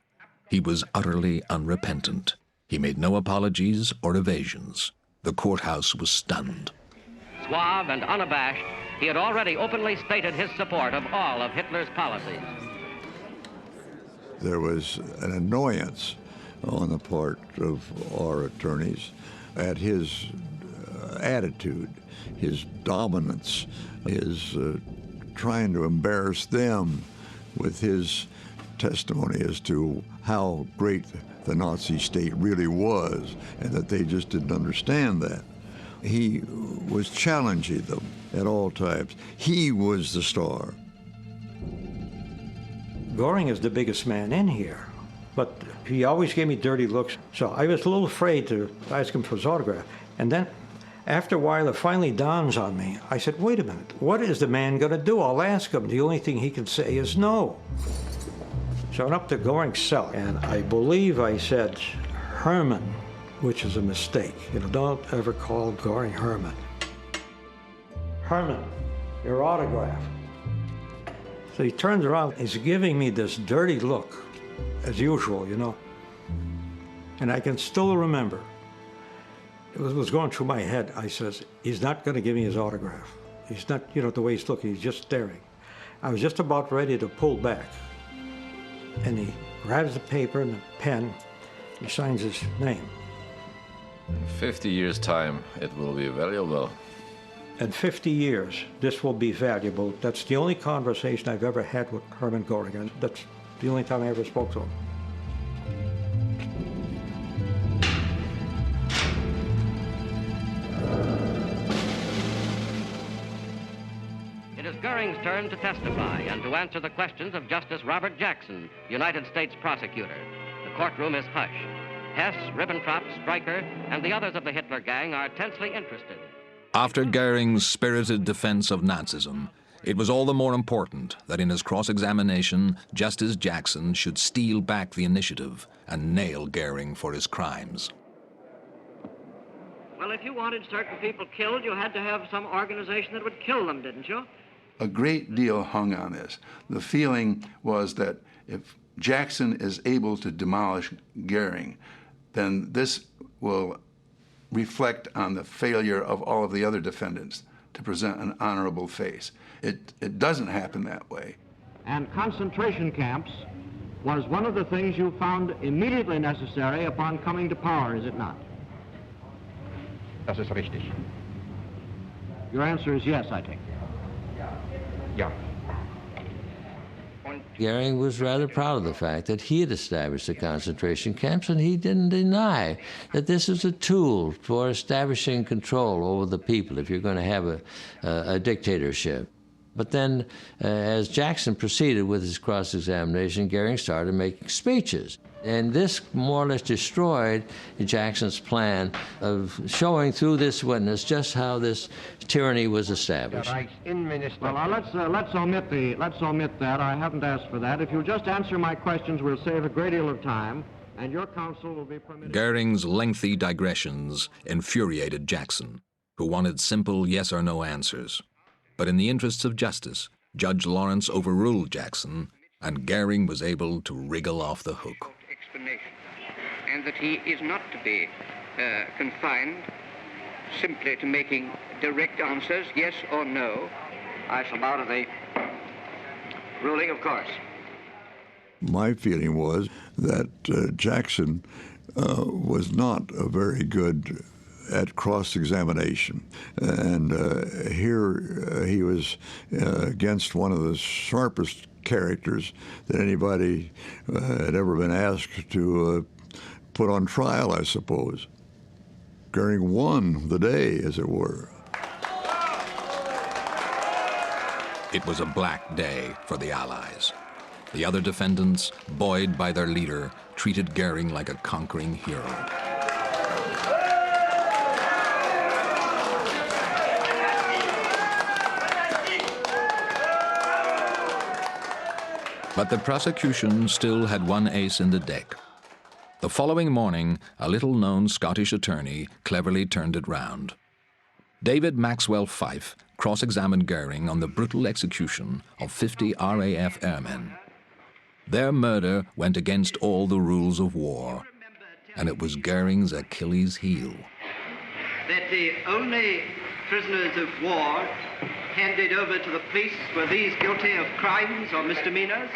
He was utterly unrepentant. He made no apologies or evasions. The courthouse was stunned. Suave and unabashed, he had already openly stated his support of all of Hitler's policies. There was an annoyance on the part of our attorneys at his attitude, his dominance, his trying to embarrass them with his testimony as to how great the Nazi state really was, and that they just didn't understand that. He was challenging them at all times. He was the star. Goering is the biggest man in here, but he always gave me dirty looks, so I was a little afraid to ask him for his autograph. And then, after a while, it finally dawns on me. I said, wait a minute, what is the man going to do? I'll ask him. The only thing he can say is no. So I went up to Goering's cell, and I believe I said Hermann, which is a mistake. You know, don't ever call Goering Hermann. Hermann, your autograph. So he turns around, he's giving me this dirty look, as usual, you know. And I can still remember, it was going through my head. I says, he's not going to give me his autograph. He's not, you know, the way he's looking, he's just staring. I was just about ready to pull back. And he grabs the paper and the pen, he signs his name. In 50 years' time, it will be valuable. In 50 years, this will be valuable. That's the only conversation I've ever had with Hermann Göring, and that's the only time I ever spoke to him. It is Goering's turn to testify and to answer the questions of Justice Robert Jackson, United States prosecutor. The courtroom is hushed. Hess, Ribbentrop, Stryker, and the others of the Hitler gang are tensely interested. After Göring's spirited defense of Nazism, it was all the more important that in his cross-examination, Justice Jackson should steal back the initiative and nail Göring for his crimes. Well, if you wanted certain people killed, you had to have some organization that would kill them, didn't you? A great deal hung on this. The feeling was that if Jackson is able to demolish Göring, then this will reflect on the failure of all of the other defendants to present an honorable face. It doesn't happen that way. And concentration camps was one of the things you found immediately necessary upon coming to power, is it not? Das ist richtig. Your answer is yes, I take. Ja. Goering was rather proud of the fact that he had established the concentration camps, and he didn't deny that this was a tool for establishing control over the people if you're going to have a dictatorship. But then, as Jackson proceeded with his cross-examination, Goering started making speeches. And this more or less destroyed Jackson's plan of showing through this witness just how this tyranny was established. Well, let's omit that. I haven't asked for that. If you'll just answer my questions, we'll save a great deal of time, and your counsel will be permitted. Goering's lengthy digressions infuriated Jackson, who wanted simple yes or no answers. But in the interests of justice, Judge Lawrence overruled Jackson, and Goering was able to wriggle off the hook. And that he is not to be confined simply to making direct answers, yes or no. I shall bow to the ruling, of course. My feeling was that Jackson was not very good at cross-examination. And here he was against one of the sharpest characters that anybody had ever been asked to put on trial, I suppose. Goering won the day, as it were. It was a black day for the Allies. The other defendants, buoyed by their leader, treated Goering like a conquering hero. But the prosecution still had one ace in the deck. The following morning, a little-known Scottish attorney cleverly turned it round. David Maxwell Fyfe cross-examined Goering on the brutal execution of 50 RAF airmen. Their murder went against all the rules of war, and it was Goering's Achilles heel. That the only prisoners of war handed over to the police were these guilty of crimes or misdemeanors?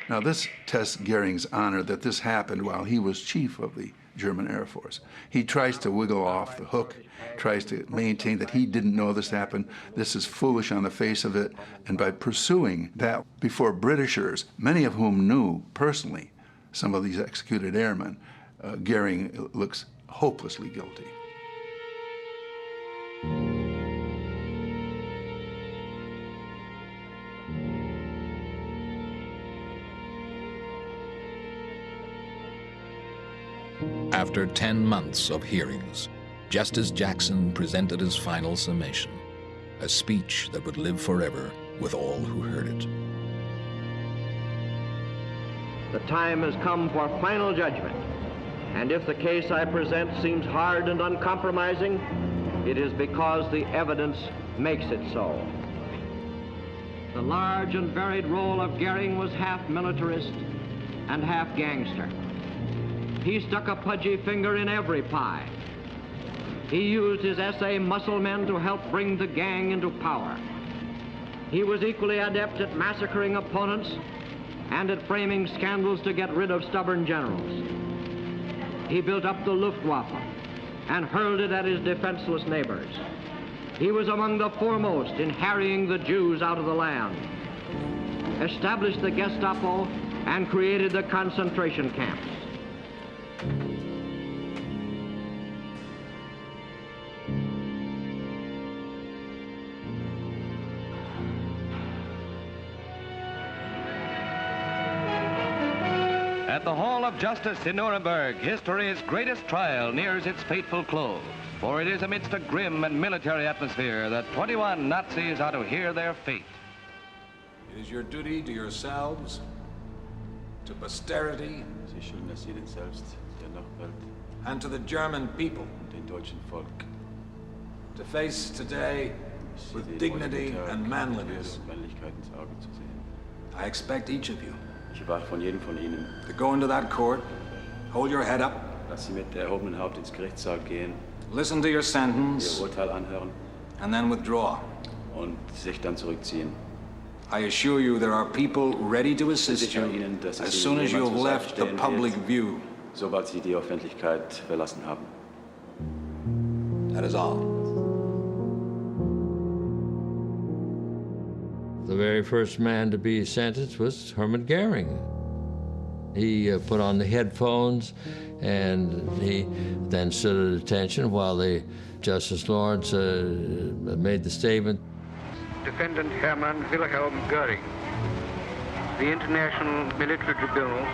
Now this tests Goering's honor that this happened while he was chief of the German Air Force. He tries to wiggle off the hook, tries to maintain that he didn't know this happened. This is foolish on the face of it. And by pursuing that before Britishers, many of whom knew personally some of these executed airmen, Goering looks hopelessly guilty. After 10 months of hearings, Justice Jackson presented his final summation, a speech that would live forever with all who heard it. The time has come for final judgment, and if the case I present seems hard and uncompromising, it is because the evidence makes it so. The large and varied role of Goering was half militarist and half gangster. He stuck a pudgy finger in every pie. He used his SA muscle men to help bring the gang into power. He was equally adept at massacring opponents and at framing scandals to get rid of stubborn generals. He built up the Luftwaffe and hurled it at his defenseless neighbors. He was among the foremost in harrying the Jews out of the land, established the Gestapo, and created the concentration camps. At the Hall of Justice in Nuremberg, history's greatest trial nears its fateful close. For it is amidst a grim and military atmosphere that 21 Nazis are to hear their fate. It is your duty to yourselves, to posterity, and to the German people to face today with dignity and manliness. I expect each of you to go into that court, hold your head up, listen to your sentence, and then withdraw. I assure you there are people ready to assist you as soon as you have left the public view. That is all. The very first man to be sentenced was Hermann Göering. He put on the headphones, and he then stood at attention while the Justice Lawrence made the statement. Defendant Hermann Wilhelm Göering, the International Military Tribunal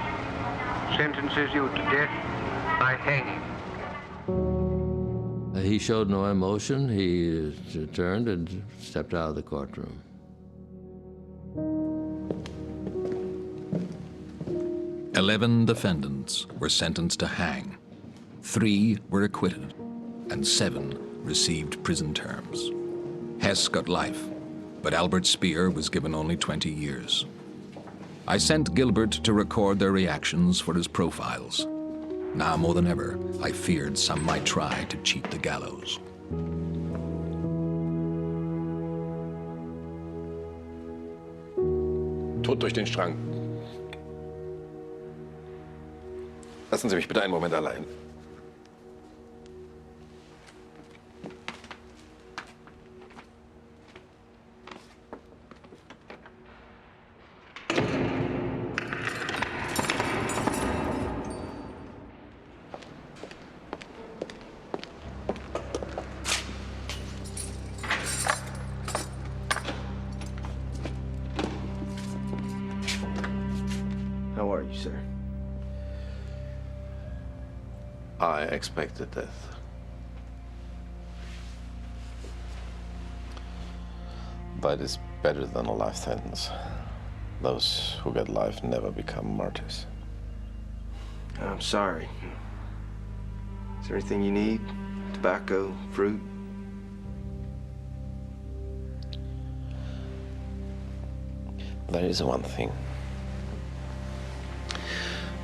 sentences you to death by hanging. He showed no emotion. He turned and stepped out of the courtroom. 11 defendants were sentenced to hang. 3 were acquitted, and 7 received prison terms. Hess got life, but Albert Speer was given only 20 years. I sent Gilbert to record their reactions for his profiles. Now more than ever, I feared some might try to cheat the gallows. Tod durch den Strang. Lassen Sie mich bitte einen Moment allein. How are you, sir? I expected death. But it's better than a life sentence. Those who get life never become martyrs. I'm sorry. Is there anything you need? Tobacco, fruit? There is one thing.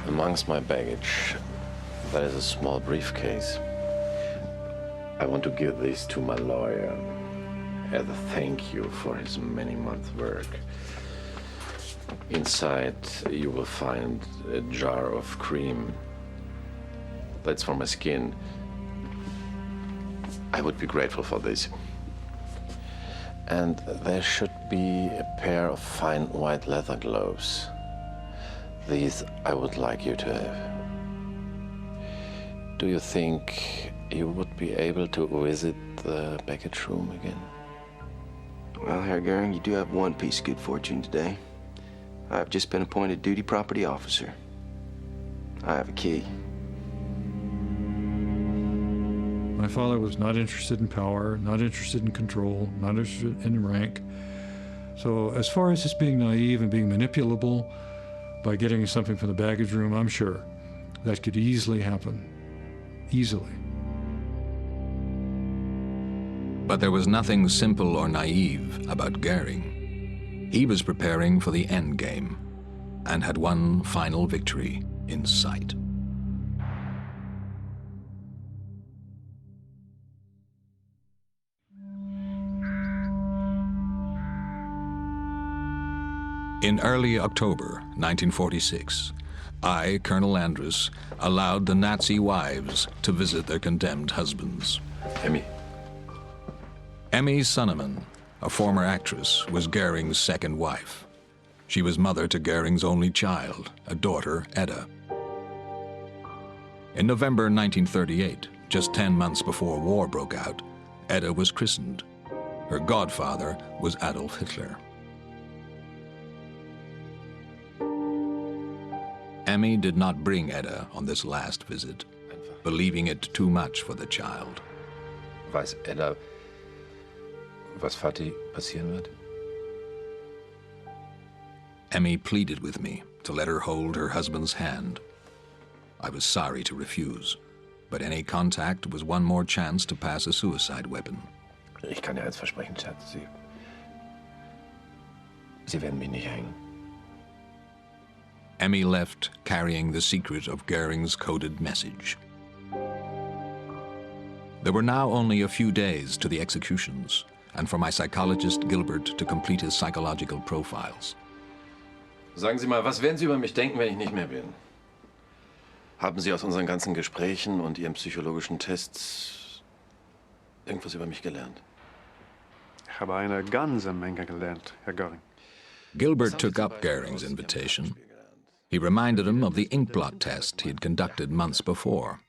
Amongst my baggage, there is a small briefcase. I want to give this to my lawyer as a thank you for his many months' work. Inside, you will find a jar of cream. That's for my skin. I would be grateful for this. And there should be a pair of fine white leather gloves. These I would like you to have. Do you think you would be able to visit the baggage room again? Well, Herr Göering, you do have one piece of good fortune today. I've just been appointed duty property officer. I have a key. My father was not interested in power, not interested in control, not interested in rank. So as far as just being naive and being manipulable by getting something from the baggage room, I'm sure that could easily happen. Easily. But there was nothing simple or naive about Göering. He was preparing for the end game and had one final victory in sight. In early October 1946, I, Colonel Andrus, allowed the Nazi wives to visit their condemned husbands. Emmy. Emmy Sonnemann, a former actress, was Goering's second wife. She was mother to Goering's only child, a daughter, Edda. In November 1938, just 10 months before war broke out, Edda was christened. Her godfather was Adolf Hitler. Emmy did not bring Edda on this last visit, believing it too much for the child. Weiß Edda, was Vati passieren wird? Emmy pleaded with me to let her hold her husband's hand. I was sorry to refuse, but any contact was one more chance to pass a suicide weapon. Ich kann dir eins versprechen, Schatz. Sie werden mich nicht hängen. Emmy left carrying the secret of Goering's coded message. There were now only a few days to the executions, and for my psychologist Gilbert to complete his psychological profiles. Sagen Sie mal, was werden Sie über mich denken, wenn ich nicht mehr bin? Haben Sie aus unseren ganzen Gesprächen und Ihren psychologischen Tests irgendwas über mich gelernt? Ich habe eine ganze Menge gelernt, Herr Göring. Gilbert took up Goering's invitation. He reminded him of the inkblot test he had conducted months before.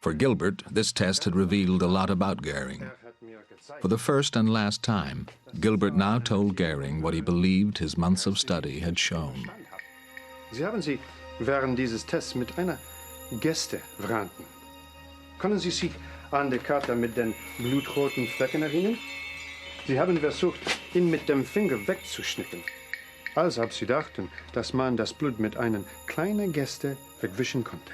For Gilbert, this test had revealed a lot about Goering. For the first and last time, Gilbert now told Goering what he believed his months of study had shown. Sie haben sie während dieses Tests mit einer Geste verraten. Können Sie sich an die Karte mit den blutroten Flecken erinnern? Sie haben versucht, ihn mit dem Finger wegzuschnippen. Als ob Sie dachten, dass man das Blut mit einer kleinen Geste wegwischen konnte.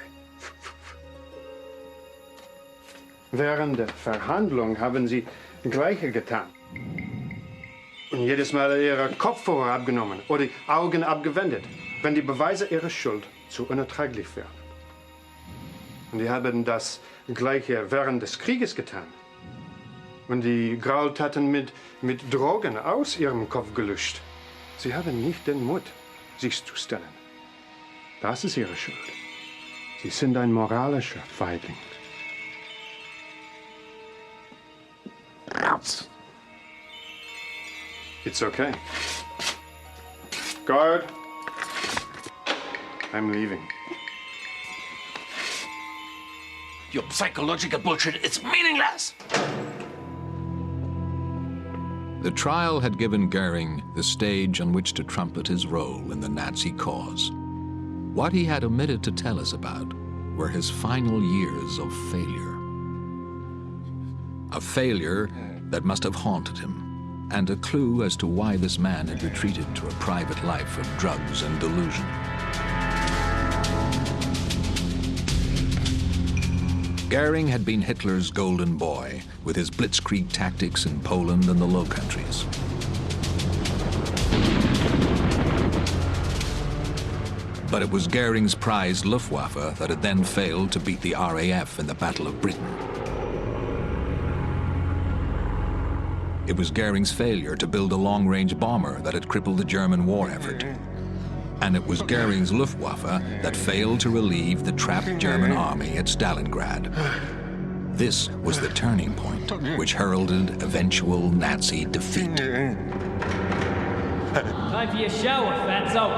Während der Verhandlung haben Sie Gleiche getan. Und jedes Mal Ihre Kopfhörer abgenommen oder die Augen abgewendet, wenn die Beweise Ihrer Schuld zu unerträglich werden. Und die haben das Gleiche während des Krieges getan. Und die Graueltaten mit Drogen aus ihrem Kopf gelöscht. Sie haben nicht den Mut, sich zu stellen. Das ist Ihre Schuld. Sie sind ein moralischer Feigling. It's okay. Guard, I'm leaving. Your psychological bullshit is meaningless! The trial had given Goering the stage on which to trumpet his role in the Nazi cause. What he had omitted to tell us about were his final years of failure. A failure that must have haunted him, and a clue as to why this man had retreated to a private life of drugs and delusion. Goering had been Hitler's golden boy, with his blitzkrieg tactics in Poland and the Low Countries. But it was Goering's prized Luftwaffe that had then failed to beat the RAF in the Battle of Britain. It was Goering's failure to build a long-range bomber that had crippled the German war effort. And it was Goering's Luftwaffe that failed to relieve the trapped German army at Stalingrad. This was the turning point which heralded eventual Nazi defeat. Time for your shower, fatso.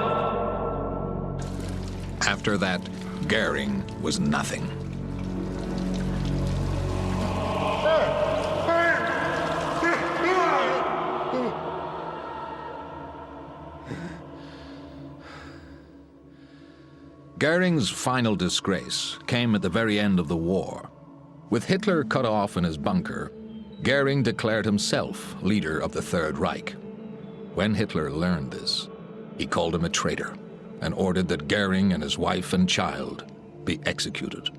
After that, Goering was nothing. Goering's final disgrace came at the very end of the war. With Hitler cut off in his bunker, Goering declared himself leader of the Third Reich. When Hitler learned this, he called him a traitor and ordered that Goering and his wife and child be executed.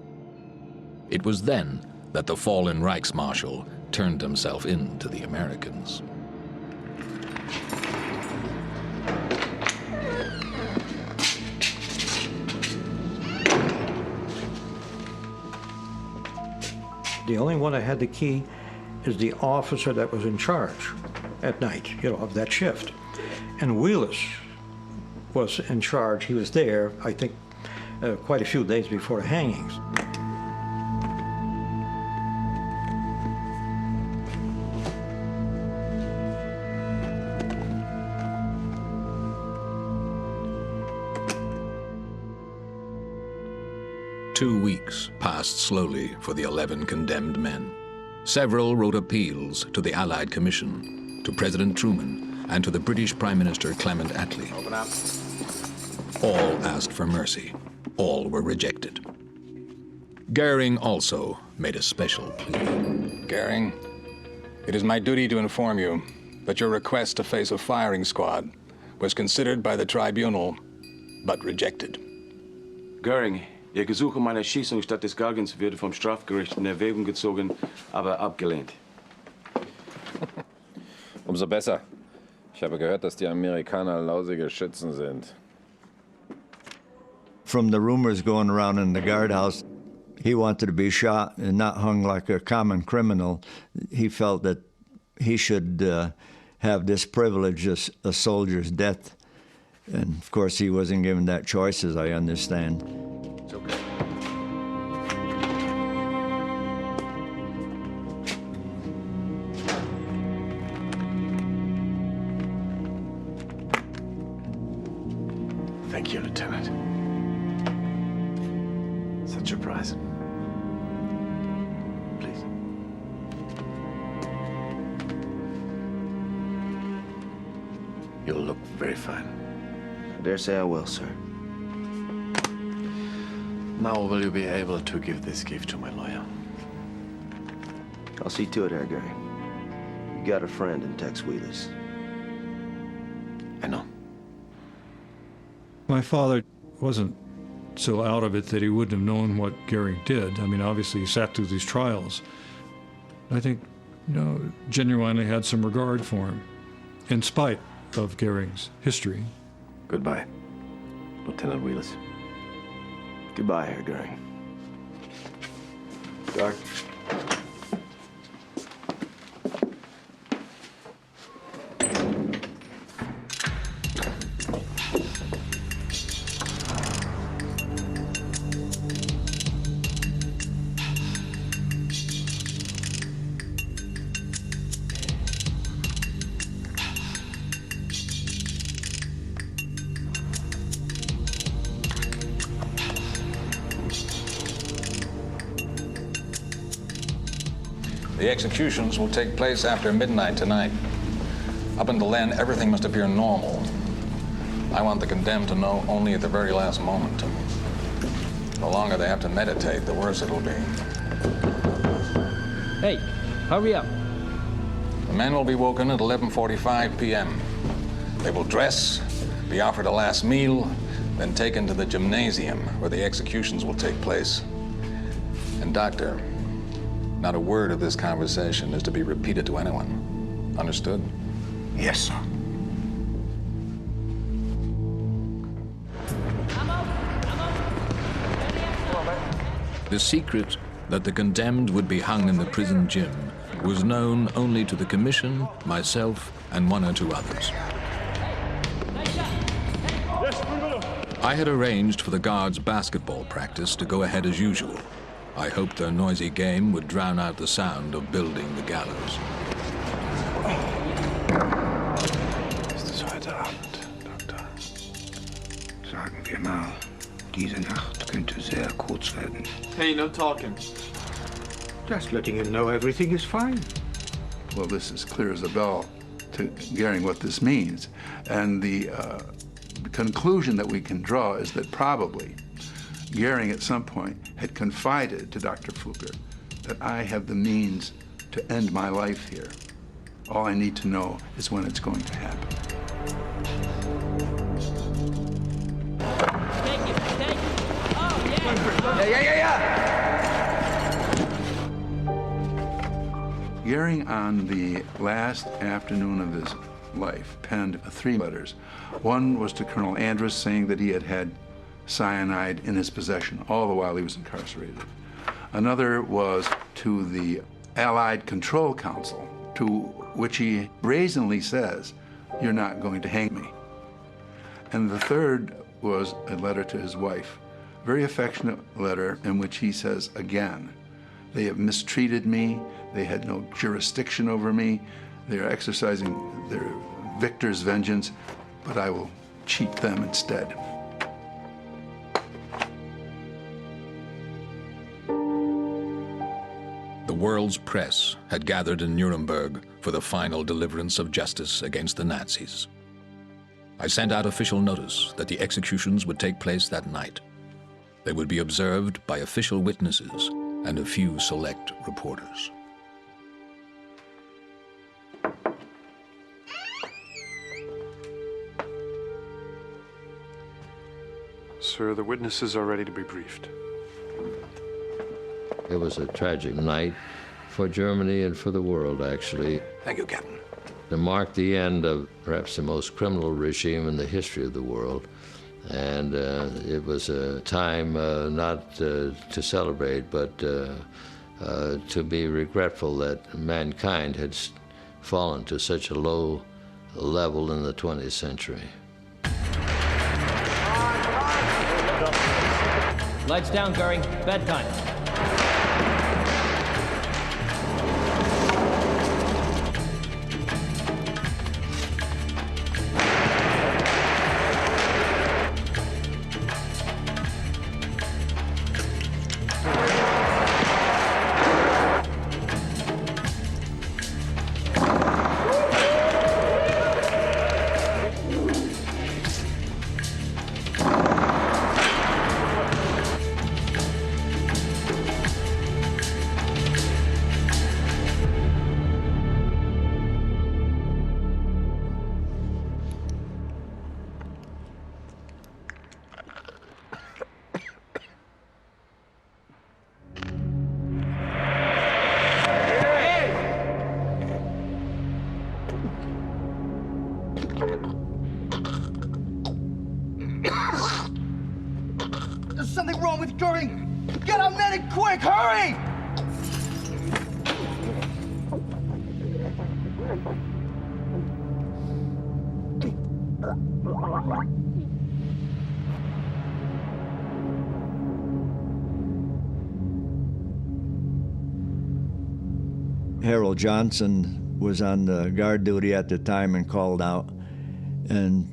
It was then that the fallen Reichsmarshal turned himself in to the Americans. The only one that had the key is the officer that was in charge at night, of that shift. And Wheelis was in charge. He was there, I think, quite a few days before the hangings. Two weeks passed slowly for the 11 condemned men. Several wrote appeals to the Allied Commission, to President Truman, and to the British Prime Minister Clement Attlee. Open up. All asked for mercy. All were rejected. Goering also made a special plea. Goering, it is my duty to inform you that your request to face a firing squad was considered by the tribunal, but rejected. Goering, Ihr Gesuch um eine Erschießung statt des Galgens wurde vom Strafgericht in Erwägung gezogen, aber abgelehnt. Umso besser. Ich habe gehört, dass die Amerikaner lausige Schützen sind. From the rumors going around in the guardhouse, he wanted to be shot and not hung like a common criminal. He felt that he should have this privilege as a soldier's death. And of course, he wasn't given that choice, as I understand. It's okay. you, Lieutenant. Such a prize. Please. You'll look very fine. I dare say I will, sir. Now will you be able to give this gift to my lawyer? I'll see to it, Herr Göering. You got a friend in Tex Wheelers. I know. My father wasn't so out of it that he wouldn't have known what Göering did. I mean, obviously he sat through these trials. I think, genuinely had some regard for him, in spite of Goering's history. Goodbye, Lieutenant Wheelers. Goodbye, Herr Göering. Dark. The executions will take place after midnight tonight. Up until then, everything must appear normal. I want the condemned to know only at the very last moment. The longer they have to meditate, the worse it'll be. Hey, hurry up. The men will be woken at 11:45 p.m. They will dress, be offered a last meal, then taken to the gymnasium where the executions will take place. And Doctor, not a word of this conversation is to be repeated to anyone. Understood? Yes, sir. The secret that the condemned would be hung in the prison gym was known only to the Commission, myself, and one or two others. I had arranged for the guards' basketball practice to go ahead as usual. I hoped their noisy game would drown out the sound of building the gallows. Ist es heute Abend, Doktor? Sagen wir mal, diese Nacht könnte sehr kurz werden. Hey, no talking. Just letting him know everything is fine. Well, this is clear as a bell to Göering what this means. And the conclusion that we can draw is that probably Göering at some point had confided to Dr. Pfluger that I have the means to end my life here. All I need to know is when it's going to happen. Göering, on the last afternoon of his life, penned 3 letters. One was to Colonel Andrus saying that he had had cyanide in his possession all the while he was incarcerated. Another was to the Allied Control Council, to which he brazenly says, "You're not going to hang me." And the third was a letter to his wife, a very affectionate letter in which he says again, "They have mistreated me, they had no jurisdiction over me, they are exercising their victor's vengeance, but I will cheat them instead." The world's press had gathered in Nuremberg for the final deliverance of justice against the Nazis. I sent out official notice that the executions would take place that night. They would be observed by official witnesses and a few select reporters. Sir, the witnesses are ready to be briefed. It was a tragic night for Germany and for the world, actually. Thank you, Captain. To mark the end of perhaps the most criminal regime in the history of the world. And it was a time not to celebrate, but to be regretful that mankind had fallen to such a low level in the 20th century. Lights down, Goering. Bedtime. Quick, hurry! Harold Johnson was on the guard duty at the time and called out. And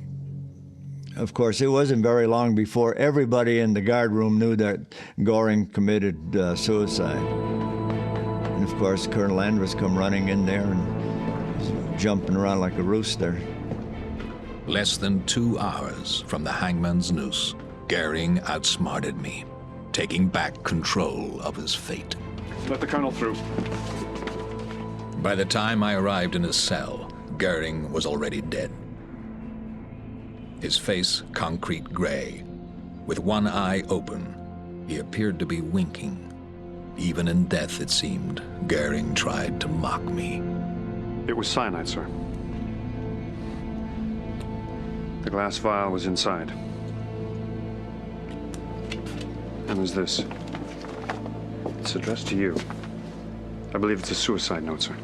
of course, it wasn't very long before everybody in the guard room knew that Goering committed suicide. And of course, Colonel Andrus come running in there and was jumping around like a rooster. Less than 2 hours from the hangman's noose, Goering outsmarted me, taking back control of his fate. Let the colonel through. By the time I arrived in his cell, Goering was already dead. His face concrete gray. With one eye open, he appeared to be winking. Even in death, it seemed, Goering tried to mock me. It was cyanide, sir. The glass vial was inside. And there's this. It's addressed to you. I believe it's a suicide note, sir.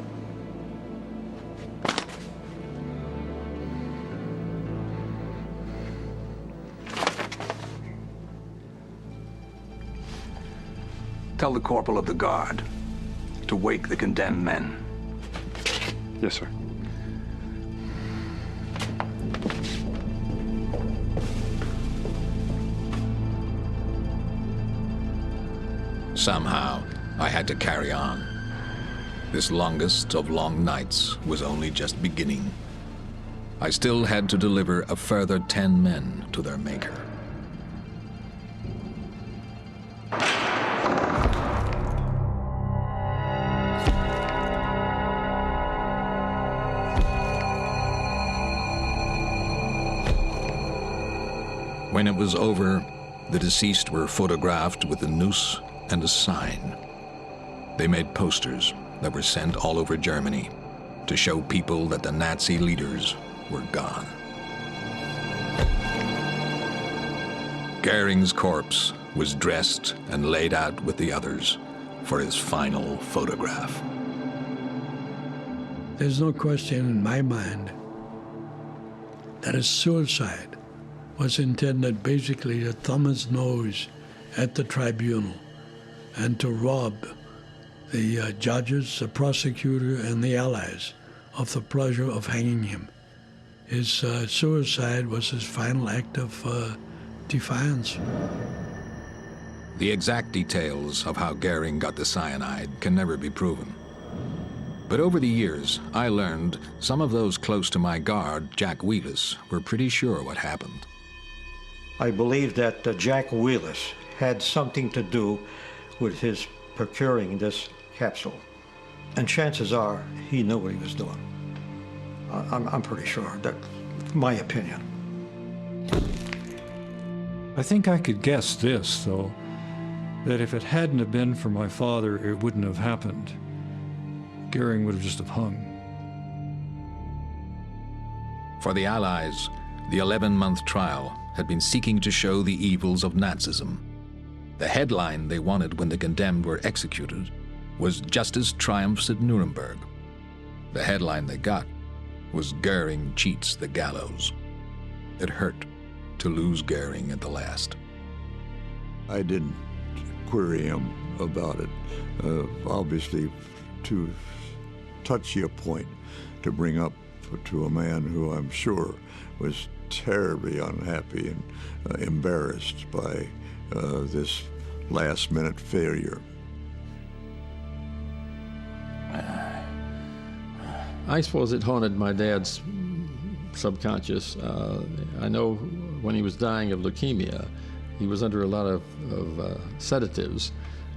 Tell the corporal of the guard to wake the condemned men. Yes, sir. Somehow, I had to carry on. This longest of long nights was only just beginning. I still had to deliver a further 10 men to their maker. When it was over, the deceased were photographed with a noose and a sign. They made posters that were sent all over Germany to show people that the Nazi leaders were gone. Goering's corpse was dressed and laid out with the others for his final photograph. There's no question in my mind that a suicide was intended basically to thumb his nose at the tribunal and to rob the judges, the prosecutor, and the allies of the pleasure of hanging him. His suicide was his final act of defiance. The exact details of how Goering got the cyanide can never be proven. But over the years, I learned some of those close to my guard, Jack Wheelis, were pretty sure what happened. I believe that Jack Wheelis had something to do with his procuring this capsule. And chances are he knew what he was doing. I'm pretty sure. That's my opinion. I think I could guess this, though, that if it hadn't have been for my father, it wouldn't have happened. Goering would have just have hung. For the Allies, the 11-month trial had been seeking to show the evils of Nazism. The headline they wanted when the condemned were executed was "Justice Triumphs at Nuremberg." The headline they got was "Goering Cheats the Gallows." It hurt to lose Goering at the last. I didn't query him about it. Obviously, too touchy a point to bring up to a man who I'm sure was terribly unhappy and embarrassed by this last-minute failure. I suppose it haunted my dad's subconscious. I know when he was dying of leukemia, he was under a lot of sedatives,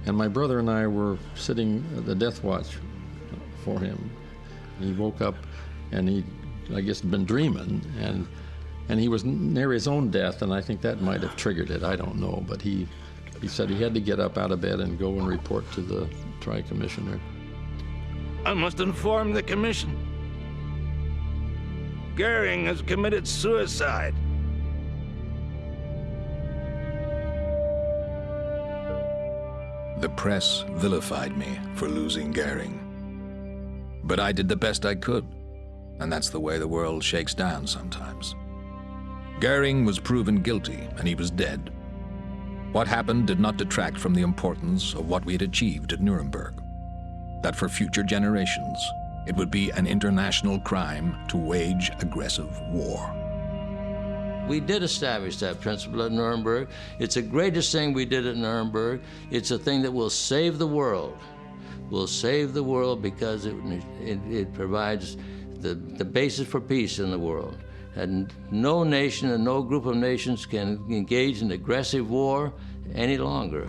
and my brother and I were sitting at the death watch for him. He woke up, and he, I guess, had been dreaming, and he was near his own death, and I think that might have triggered it. I don't know, but he said he had to get up out of bed and go and report to the Tri-Commissioner. I must inform the Commission. Goering has committed suicide. The press vilified me for losing Goering. But I did the best I could, and that's the way the world shakes down sometimes. Goering was proven guilty, and he was dead. What happened did not detract from the importance of what we had achieved at Nuremberg. That for future generations, it would be an international crime to wage aggressive war. We did establish that principle at Nuremberg. It's the greatest thing we did at Nuremberg. It's a thing that will save the world. Will save the world because it provides the basis for peace in the world. And no nation and no group of nations can engage in aggressive war any longer.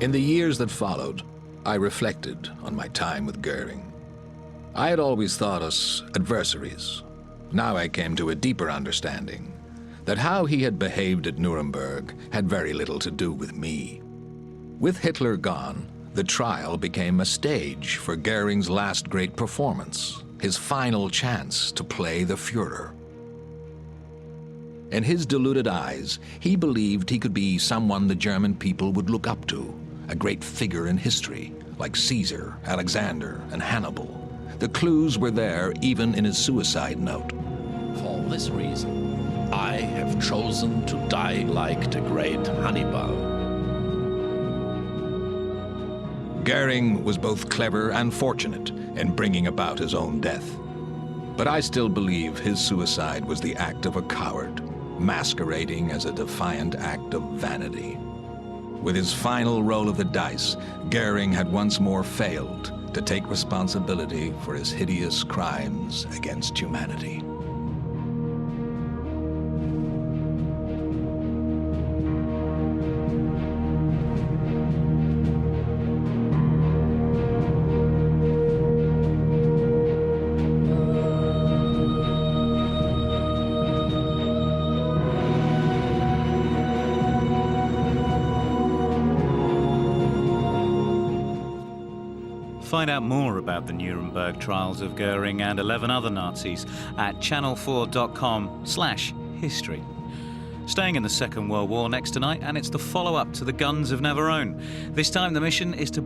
In the years that followed, I reflected on my time with Goering. I had always thought us adversaries. Now I came to a deeper understanding that how he had behaved at Nuremberg had very little to do with me. With Hitler gone, the trial became a stage for Goering's last great performance, his final chance to play the Führer. In his deluded eyes, he believed he could be someone the German people would look up to, a great figure in history, like Caesar, Alexander, and Hannibal. The clues were there even in his suicide note. For this reason, I have chosen to die like the great Hannibal. Goering was both clever and fortunate in bringing about his own death. But I still believe his suicide was the act of a coward, masquerading as a defiant act of vanity. With his final roll of the dice, Goering had once more failed to take responsibility for his hideous crimes against humanity. Find out more about the Nuremberg trials of Goering and 11 other Nazis at channel4.com/history. Staying in the Second World War next tonight, and it's the follow-up to the Guns of Navarone. This time the mission is to